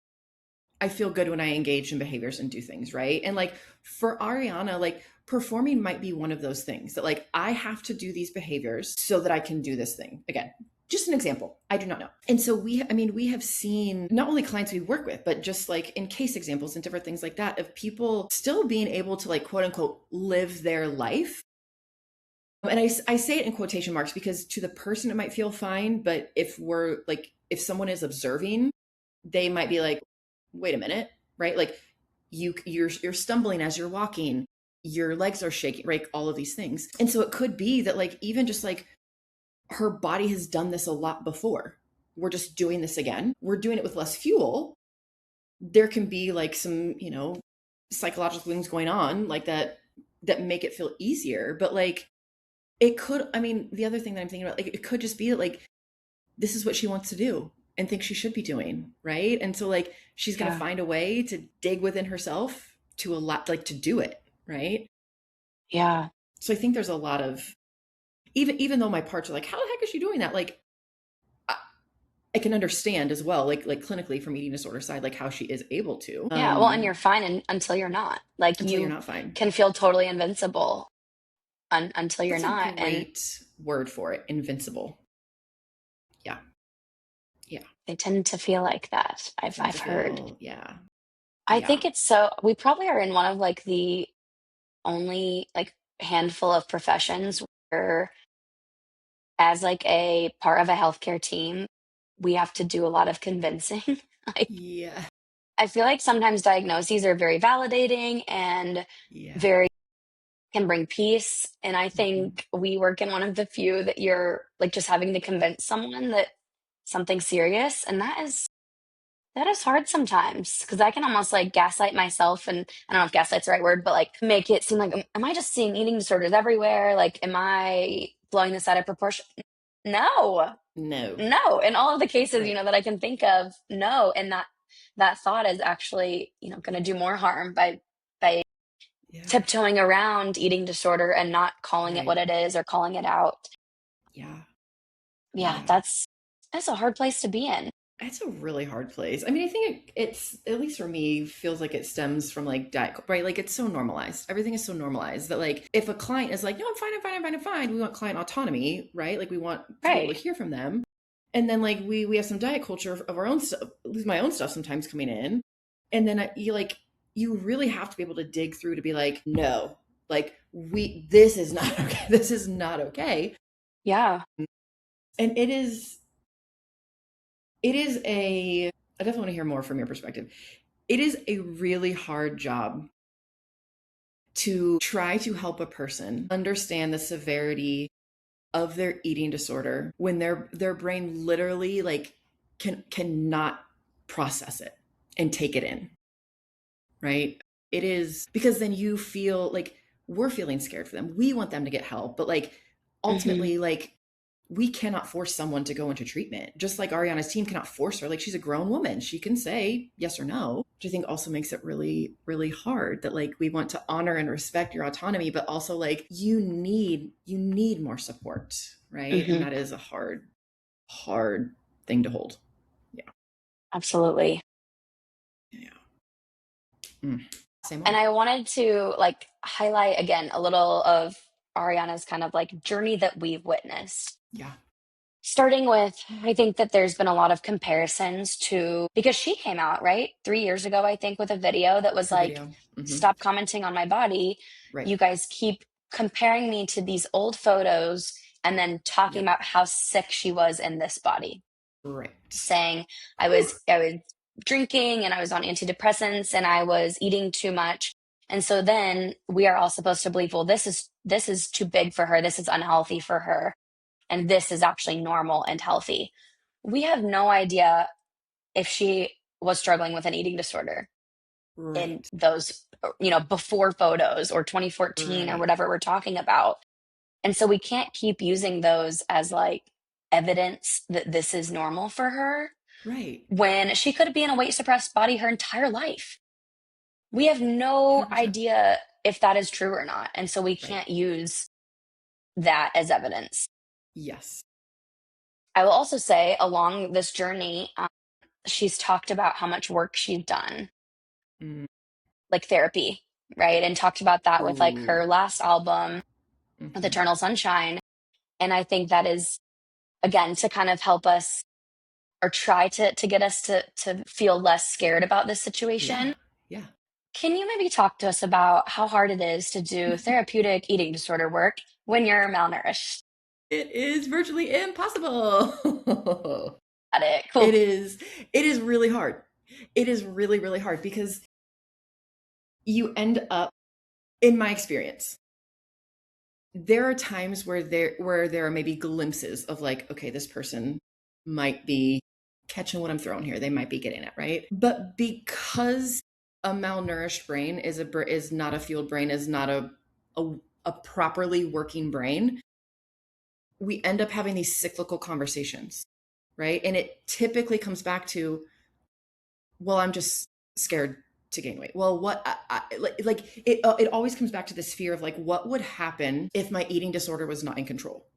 I feel good when I engage in behaviors and do things, right? And like for Ariana, like performing might be one of those things that like I have to do these behaviors so that I can do this thing. Again, just an example. I do not know. And so we have seen not only clients we work with, but just like in case examples and different things like that of people still being able to like quote unquote live their life. And I say it in quotation marks because to the person it might feel fine, but if someone is observing, they might be like, wait a minute, right? Like you're stumbling as you're walking, your legs are shaking, right? All of these things. And so it could be that like even just like her body has done this a lot before. We're just doing this again. We're doing it with less fuel. There can be like some, psychological things going on like that make it feel easier. But like it could, the other thing that I'm thinking about, like it could just be that like this is what she wants to do and thinks she should be doing, right? And so like she's going to find a way to dig within herself to to do it, right? Yeah. So I think there's a lot of even though my parts are like, how the heck is she doing that? Like I can understand as well, like clinically from eating disorder side, like how she is able to. Yeah. Well, and you're fine until you're not. Like Until you're you not fine. can feel totally invincible until you're That's not. a And great word for it, invincible. Yeah. Yeah. they tend to feel like that. Tend I've to heard. feel, yeah. I Yeah. think we probably are in one of like the only like handful of professions where as like a part of a healthcare team, we have to do a lot of convincing. Like Yeah. I feel like sometimes diagnoses are very validating and Yeah. very can bring peace. And I Mm-hmm. think we work in one of the few that you're like just having to convince someone that something's serious. And that is hard sometimes because I can almost like gaslight myself. And I don't know if gaslight's the right word, but like make it seem like, am I just seeing eating disorders everywhere? Like, am I blowing this out of proportion? No, No. no. In all of the cases, Right. that I can think of, no. And that thought is actually, going to do more harm by Yeah. tiptoeing around eating disorder and not calling it what Right. it is or calling it out. Yeah. Yeah, Yeah. that's a hard place to be in. It's a really hard place. I think it's, at least for me, feels like it stems from like diet, right? Like it's so normalized. Everything is so normalized that like if a client is like, no, I'm fine, I'm fine, I'm fine, I'm fine. We want client autonomy, right? Like we want to be able Right. to hear from them. And then like we have some diet culture of our own stuff, at least my own stuff sometimes coming in. And then you really have to be able to dig through to be like, no, like this is not okay. This is not okay. Yeah. And I definitely want to hear more from your perspective. It is a really hard job to try to help a person understand the severity of their eating disorder when their brain literally like cannot process it and take it in, right? It is because then you feel like we're feeling scared for them. We want them to get help, but like Hmm. ultimately like we cannot force someone to go into treatment. Just like Ariana's team cannot force her. Like she's a grown woman. She can say yes or no, which I think also makes it really, really hard that like we want to honor and respect your autonomy, but also like you need more support, right? And Hmm. that is a hard thing to hold. Yeah. Absolutely. Yeah. Mm. Say And more. I wanted to like highlight again a little of Ariana's kind of like journey that we've witnessed. Yeah. Starting with, I think that there's been a lot of comparisons to because she came out, right? 3 years ago, I think, with a video that was Her like, video. Hmm. stop commenting on my body. Right. You guys keep comparing me to these old photos and then talking Yep. about how sick she was in this body, Right. saying Whew. I was drinking and I was on antidepressants and I was eating too much. And so then we are all supposed to believe, well, this is too big for her. This is unhealthy for her and this is actually normal and healthy. We have no idea if she was struggling with an eating disorder. in Right. those, before photos or 2014 or Right. whatever we're talking about. And so we can't keep using those as like evidence that this is normal for her Right. when she could be in a weight suppressed body her entire life. We have no 100%. idea if that is true or not. And so we Right. can't use that as evidence. Yes. I will also say along this journey, she's talked about how much work she's done, Mm. like therapy, right? And talked about that with like Ooh. her last album, with Hmm. Eternal Sunshine. And I think that is, again, to kind of help us or try to get us to feel less scared about this Yeah. situation. Yeah. Can you maybe talk to us about how hard it is to do therapeutic eating disorder work when you're malnourished? It is virtually impossible. Got it. It Cool. is it is really hard. It is really, really hard because you end up, in my experience, there are times where there are maybe glimpses of like, okay, this person might be catching what I'm throwing here. They might be getting it, right? But because a malnourished brain is not a fueled brain, is not a, a properly working brain, we end up having these cyclical conversations, right? And it typically comes back to, well, I'm just scared to gain weight. Well, it always comes back to this fear of like, what would happen if my eating disorder was not in control?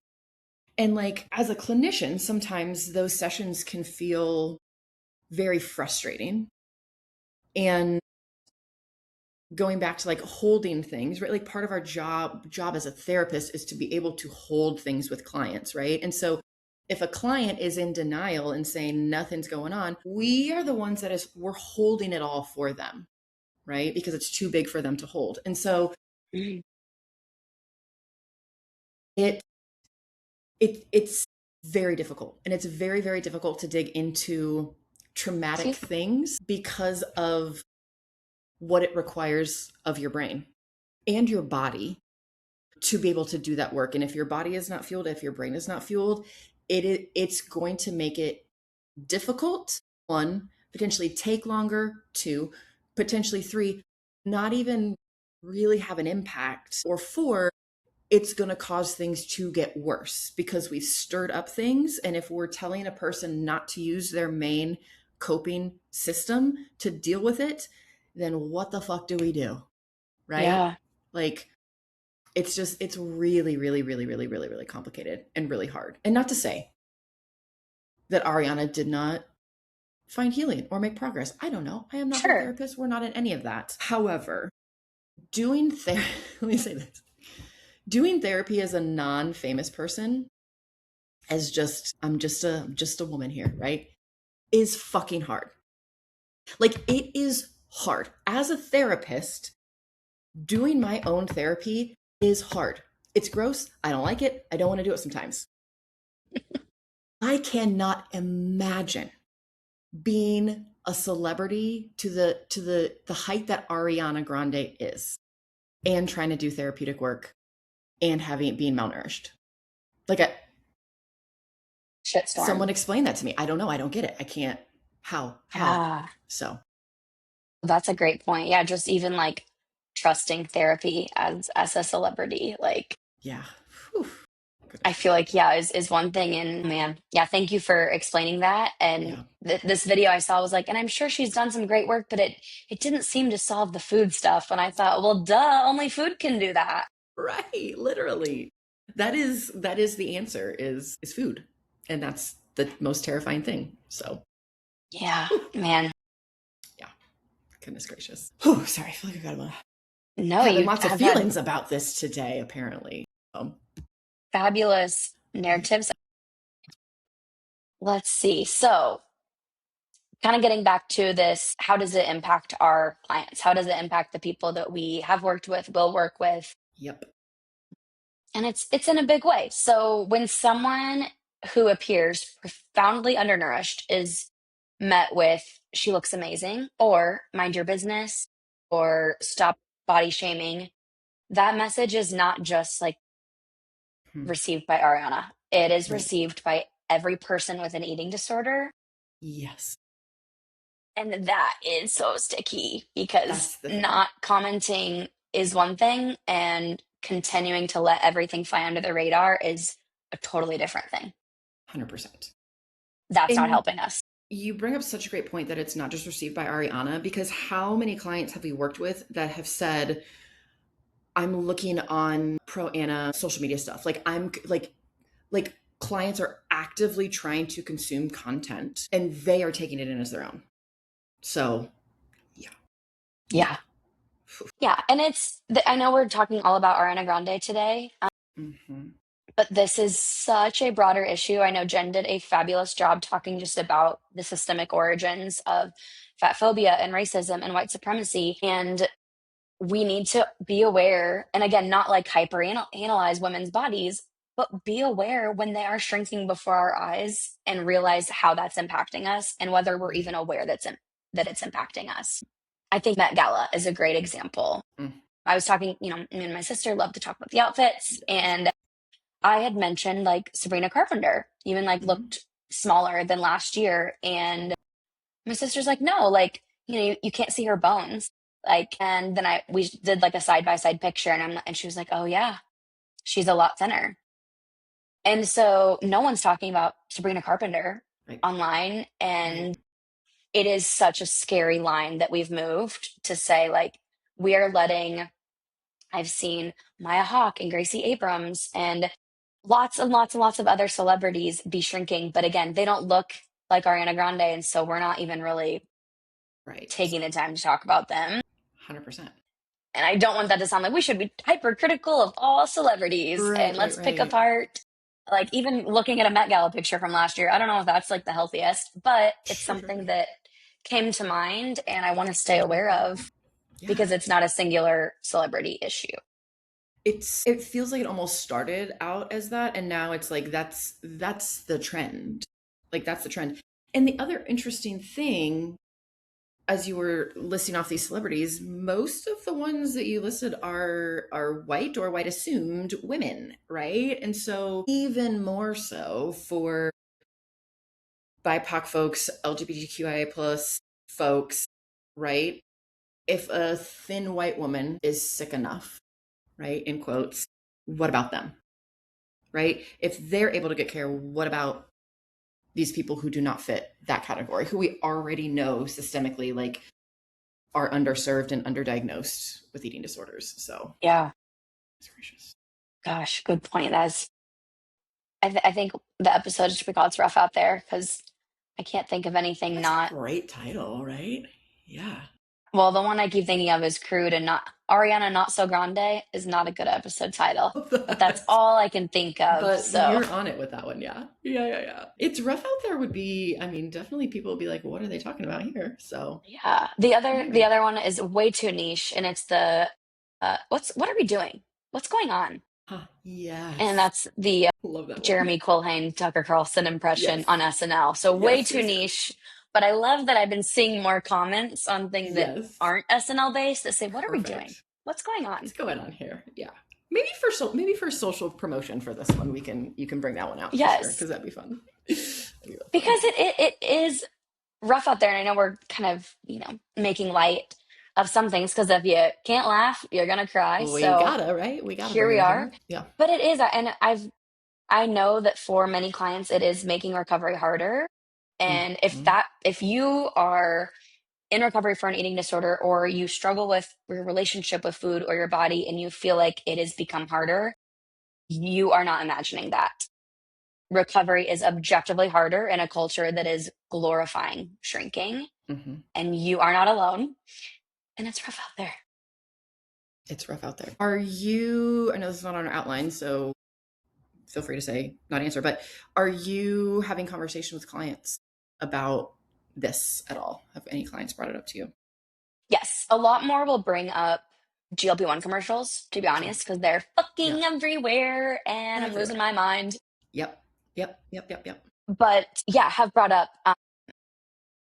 And like, as a clinician, sometimes those sessions can feel very frustrating. And going back to like holding things, right? Like part of our job as a therapist is to be able to hold things with clients, right? And so if a client is in denial and saying nothing's going on, we are the ones we're holding it all for them, right? Because it's too big for them to hold. And so Mm. it it's very difficult. And it's very, very difficult to dig into traumatic Excuse things because of what it requires of your brain and your body to be able to do that work. And if your body is not fueled, if your brain is not fueled, it's going to make it difficult. One, potentially take longer. Two, potentially three, not even really have an impact. Or four, it's going to cause things to get worse because we've stirred up things. And if we're telling a person not to use their main coping system to deal with it, then what the fuck do we do? Right? Yeah, Like, it's really, really, really, really, really, really complicated and really hard. And not to say that Ariana did not find healing or make progress. I don't know. I am not her sure. therapist. We're not in any of that. However, doing therapy, let me say this, doing therapy as a non-famous person, as I'm just a woman here, right? Is fucking hard. Like, it is hard. As a therapist, doing my own therapy is hard. It's gross. I don't like it. I don't want to do it sometimes. I cannot imagine being a celebrity to the height that Ariana Grande is, and trying to do therapeutic work and having being malnourished. Like, Shitstorm. someone explain that to me. I don't know. I don't get it. I can't. How? Yeah, So that's a great point. Yeah, just even like trusting therapy as a celebrity, like yeah. Whew. I Goodness. feel like yeah is one thing. And man, yeah, thank you for explaining that. And Yeah. this video I saw was like, and I'm sure she's done some great work, but it didn't seem to solve the food stuff. And I thought, well, duh, only food can do that. Right. Literally. That is the answer is food. And that's the most terrifying thing. So Yeah, whew, man. yeah. Goodness gracious. Whew, sorry, I feel like I got No, having you lots of have had feelings about this today, apparently. fabulous narratives. Let's see. So, kind of getting back to this, how does it impact our clients? How does it impact the people that we have worked with, will work with? Yep. And it's in a big way. So when someone who appears profoundly undernourished is met with she looks amazing or mind your business or stop body shaming, that message is not just like Hmm. received by Ariana. It is Right. received by every person with an eating disorder. Yes. And that is so sticky because That's the thing. not commenting is one thing, and continuing to let everything fly under the radar is a totally different thing. 100%. That's not And helping us. you bring up such a great point that it's not just received by Ariana, because how many clients have we worked with that have said, I'm looking on pro Anna social media stuff. Like I'm like clients are actively trying to consume content and they are taking it in as their own. So yeah. Yeah. Yeah. Yeah. And I know we're talking all about Ariana Grande today, Mm-hmm. but this is such a broader issue. I know Jen did a fabulous job talking just about the systemic origins of fat phobia and racism and white supremacy. And we need to be aware, and again, not like hyper analyze women's bodies, but be aware when they are shrinking before our eyes and realize how that's impacting us and whether we're Right. even aware that it's impacting us. I think Met Gala is a great example. Mm. I was talking, me and my sister love to talk about the outfits, Yes. and I had mentioned like Sabrina Carpenter even like Mm-hmm. looked smaller than last year, and my sister's like, no, like, you can't see her bones. Like, and then we did like a side by side picture, and she was like, oh yeah, she's a lot thinner. And so no one's talking about Sabrina Carpenter Right. online. Right. And it is such a scary line that we've moved to say, like, we are letting, I've seen Maya Hawke and Gracie Abrams and lots and lots and lots of other celebrities be shrinking. But again, they don't look like Ariana Grande. And so we're not even really Right. taking the time to talk about them. 100%. And I don't want that to sound like we should be hypercritical of all celebrities Right, and right, let's pick right. apart. Like, even looking at a Met Gala picture from last year, I don't know if that's like the healthiest, but it's Sure. something that came to mind and I want to stay aware of Yeah. because it's not a singular celebrity issue. It feels like it almost started out as that and now it's like that's the trend. Like that's the trend. And the other interesting thing, as you were listing off these celebrities, most of the ones that you listed are white or white assumed women, right? And so even more so for BIPOC folks, LGBTQIA plus folks, right? If a thin white woman is sick enough, right, in quotes, what about them, right? If they're able to get care, what about these people who do not fit that category, who we already know systemically like are underserved and underdiagnosed with eating disorders? So Yeah. it's gracious. Gosh, good point. I think the episode should be called It's Rough Out There because I can't think of anything That's a not. great title, right? Yeah. Well, the one I keep thinking of is Crude and not Ariana Not So Grande is not a good episode title, but that's all I can think of. But So you're on it with that one, yeah. Yeah, yeah, yeah. It's rough out there would be, I mean, definitely people would be like, what are they talking about here? So yeah, the other yeah. the other one is way too niche, and it's the what are we doing? What's going on? Huh. And Yes. that's the Love that one. Jeremy Colhane Tucker Carlson impression Yes. on SNL. So way Yes, too yes, yes. niche, but I love that I've been seeing more comments on things that Yes. aren't SNL based that say, "What are we doing? Perfect. What's going What's on?" going on here? Yeah. Maybe for social promotion for this one, you can bring that one out for sure Yes, because that'd be fun. That'd be really fun. because it is rough out there, and I know we're kind of making light of some things because if you can't laugh, you're gonna cry. We So gotta, right? We gotta here bring we in the are. humor. Yeah. But it is, and I know that for many clients, it is making recovery harder. And Mm-hmm. if you are in recovery for an eating disorder or you struggle with your relationship with food or your body and you feel like it has become harder, you are not imagining that. Recovery is objectively harder in a culture that is glorifying shrinking, Mm-hmm. and you are not alone. And it's rough out there. It's rough out there. Are you? I know this is not on our outline, so feel free to say not answer. But are you having conversation with clients about this at all? Have any clients brought it up to you? Yes, a lot more will bring up GLP-1 commercials, to be Sure. honest, because they're Yeah. fucking everywhere and I'm losing Everywhere. my mind. Yep. Yep. Yep. Yep. Yep. But yeah, have brought up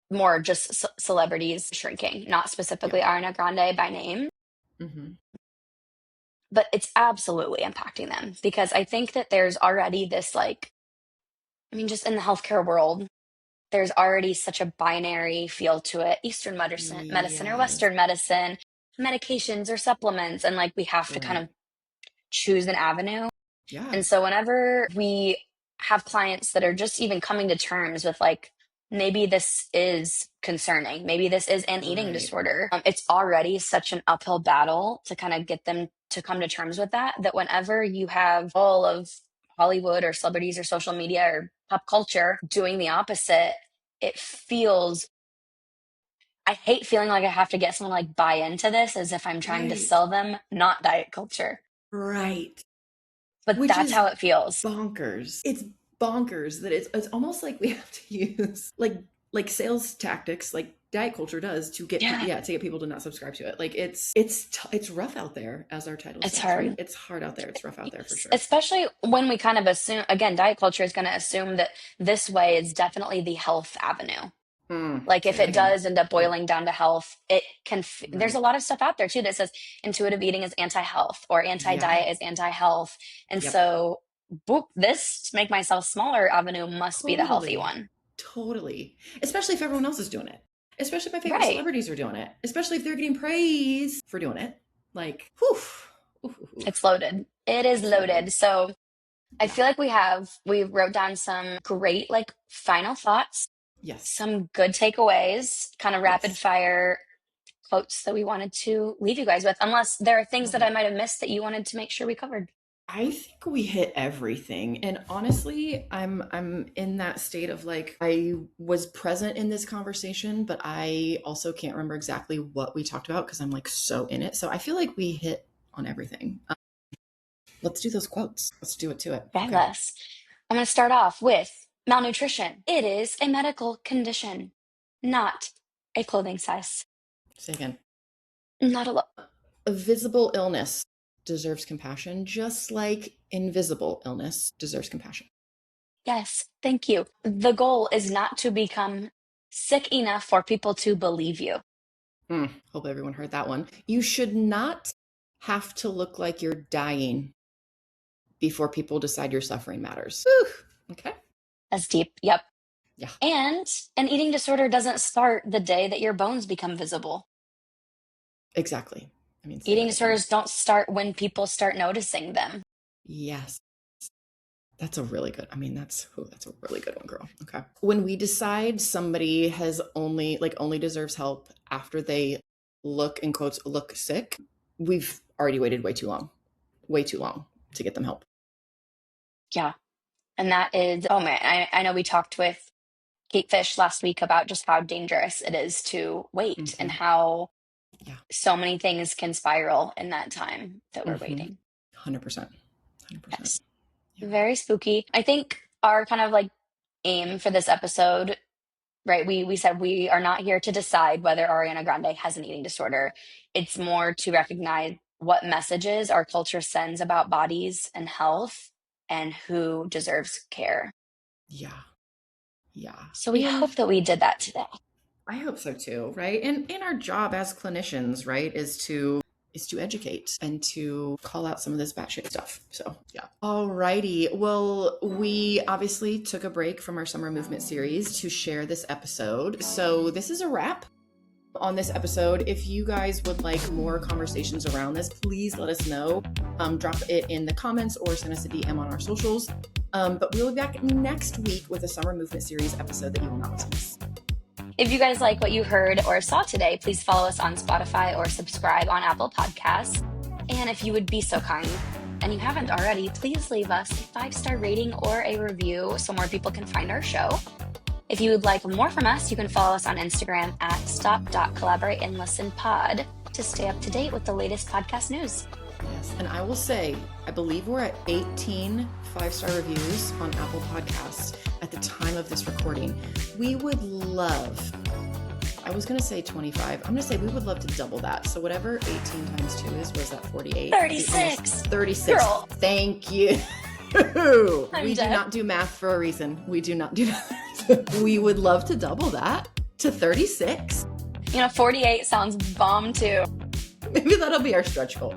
more just celebrities shrinking, not Yeah. specifically Ariana Grande by name, Mm-hmm. but it's absolutely impacting them because I think that there's already this like, I mean, just in the healthcare world, there's already such a binary feel to it. Eastern medicine or Yes. Western medicine, medications or supplements. And like we have to kind Right. of choose an avenue. Yeah. And so whenever we have clients that are just even coming to terms with like, maybe this is concerning, maybe this is an eating Right. disorder, it's already such an uphill battle to kind of get them to come to terms with that, that whenever you have all of Hollywood or celebrities or social media or pop culture doing the opposite, it feels, I hate feeling like I have to get someone like buy into this as if I'm trying to Right. sell them not diet culture. Right. But Which that's is how it feels. bonkers. It's bonkers that it's almost like we have to use like sales tactics like diet culture does to get Yeah, to get people to not subscribe to it. Like it's rough out there, as our title it's says, right? hard. It's hard out there. It's rough out there for Yes, sure. especially when we kind of assume, again, diet culture is going to assume that this way is definitely the health avenue. Like Say if that it again. does end up Yeah. boiling down to health, it can, there's a Right. lot of stuff out there too that says intuitive eating is anti-health or Yeah. anti-diet is anti-health. And Yep. so, boop, this to make myself smaller avenue must be the healthy Totally. one. Totally. Especially if everyone else is doing it. Especially if my favorite Right. celebrities are doing it. Especially if they're getting praise for doing it. Like, whew. Oof, oof, It's oof. loaded. It is It's loaded. loaded. So I Yeah. feel like we wrote down some great like final thoughts, Yes. some good takeaways, kind of rapid Yes. fire quotes that we wanted to leave you guys with, unless there are things Love that I it. might have missed that you wanted to make sure we covered. I think we hit everything. And honestly, I'm in that state of like I was present in this conversation, but I also can't remember exactly what we talked about because I'm like so in it. So I feel like we hit on everything. Let's do those quotes. Let's do it to it. Okay. Fabulous. I'm going to start off with malnutrition. It is a medical condition, not a clothing size. Say again. Not a look. A visible illness deserves compassion, just like invisible illness deserves compassion. Yes, thank you. The goal is not to become sick enough for people to believe you. Hope everyone heard that one. You should not have to look like you're dying before people decide your suffering matters. Whew. Okay. That's deep. Yep. Yeah, And an eating disorder doesn't start the day that your bones become visible. exactly. I mean, say Eating that again. disorders don't start when people start noticing them. Yes. That's a really good. I mean, that's a really good one, girl. Okay. When we decide somebody has only deserves help after they look in quotes look sick, we've already waited way too long to get them help. Yeah. And that is, oh man, I know we talked with Kate Fish last week about just how dangerous it is to wait and Hmm. how Yeah. so many things can spiral in that time that we're Hmm. waiting. 100%. 100%. Yes. Yeah. Very spooky. I think our kind of like aim for this episode, right? We said we are not here to decide whether Ariana Grande has an eating disorder. It's more to recognize what messages our culture sends about bodies and health and who deserves care. Yeah. Yeah. So we And hope that we did that today. I hope so too, right? And our job as clinicians, right, is to educate and to call out some of this batshit stuff. So yeah. Alrighty. Well, we obviously took a break from our summer movement series to share this episode. So this is a wrap on this episode. If you guys would like more conversations around this, please let us know. Drop it in the comments or send us a DM on our socials. But we'll be back next week with a summer movement series episode that you will not want to miss. If you guys like what you heard or saw today, please follow us on Spotify or subscribe on Apple Podcasts. And if you would be so kind, and you haven't already, please leave us a 5-star rating or a review so more people can find our show. If you would like more from us, you can follow us on Instagram at stop.collaborateandlistenpod to stay up to date with the latest podcast news. Yes, and I will say, I believe we're at 18 5-star reviews on Apple Podcasts at the time of this recording. We would love, I was going to say 25. I'm going to say we would love to double that. So whatever 18 times 2 is, was that 48? 36. 36. Girl. Thank you. We do not do math for a reason. We do not do that. We would love to double that to 36. 48 sounds bomb too. Maybe that'll be our stretch goal.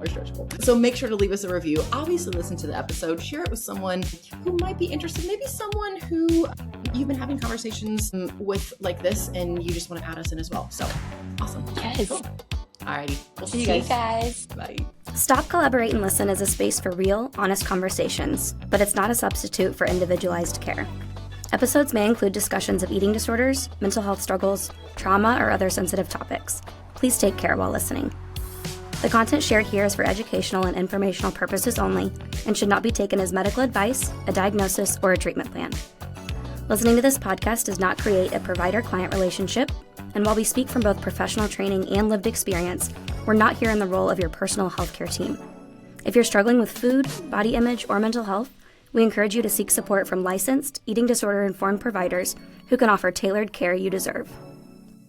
So make sure to leave us a review. Obviously, listen to the episode. Share it with someone who might be interested. Maybe someone who you've been having conversations with like this and you just want to add us in as well. So awesome. Yes. Cool. Alrighty. We'll see you See guys. you guys. Bye. Stop, Collaborate, and Listen is a space for real, honest conversations, but it's not a substitute for individualized care. Episodes may include discussions of eating disorders, mental health struggles, trauma, or other sensitive topics. Please take care while listening. The content shared here is for educational and informational purposes only and should not be taken as medical advice, a diagnosis, or a treatment plan. Listening to this podcast does not create a provider-client relationship, and while we speak from both professional training and lived experience, we're not here in the role of your personal healthcare team. If you're struggling with food, body image, or mental health, we encourage you to seek support from licensed, eating disorder-informed providers who can offer tailored care you deserve.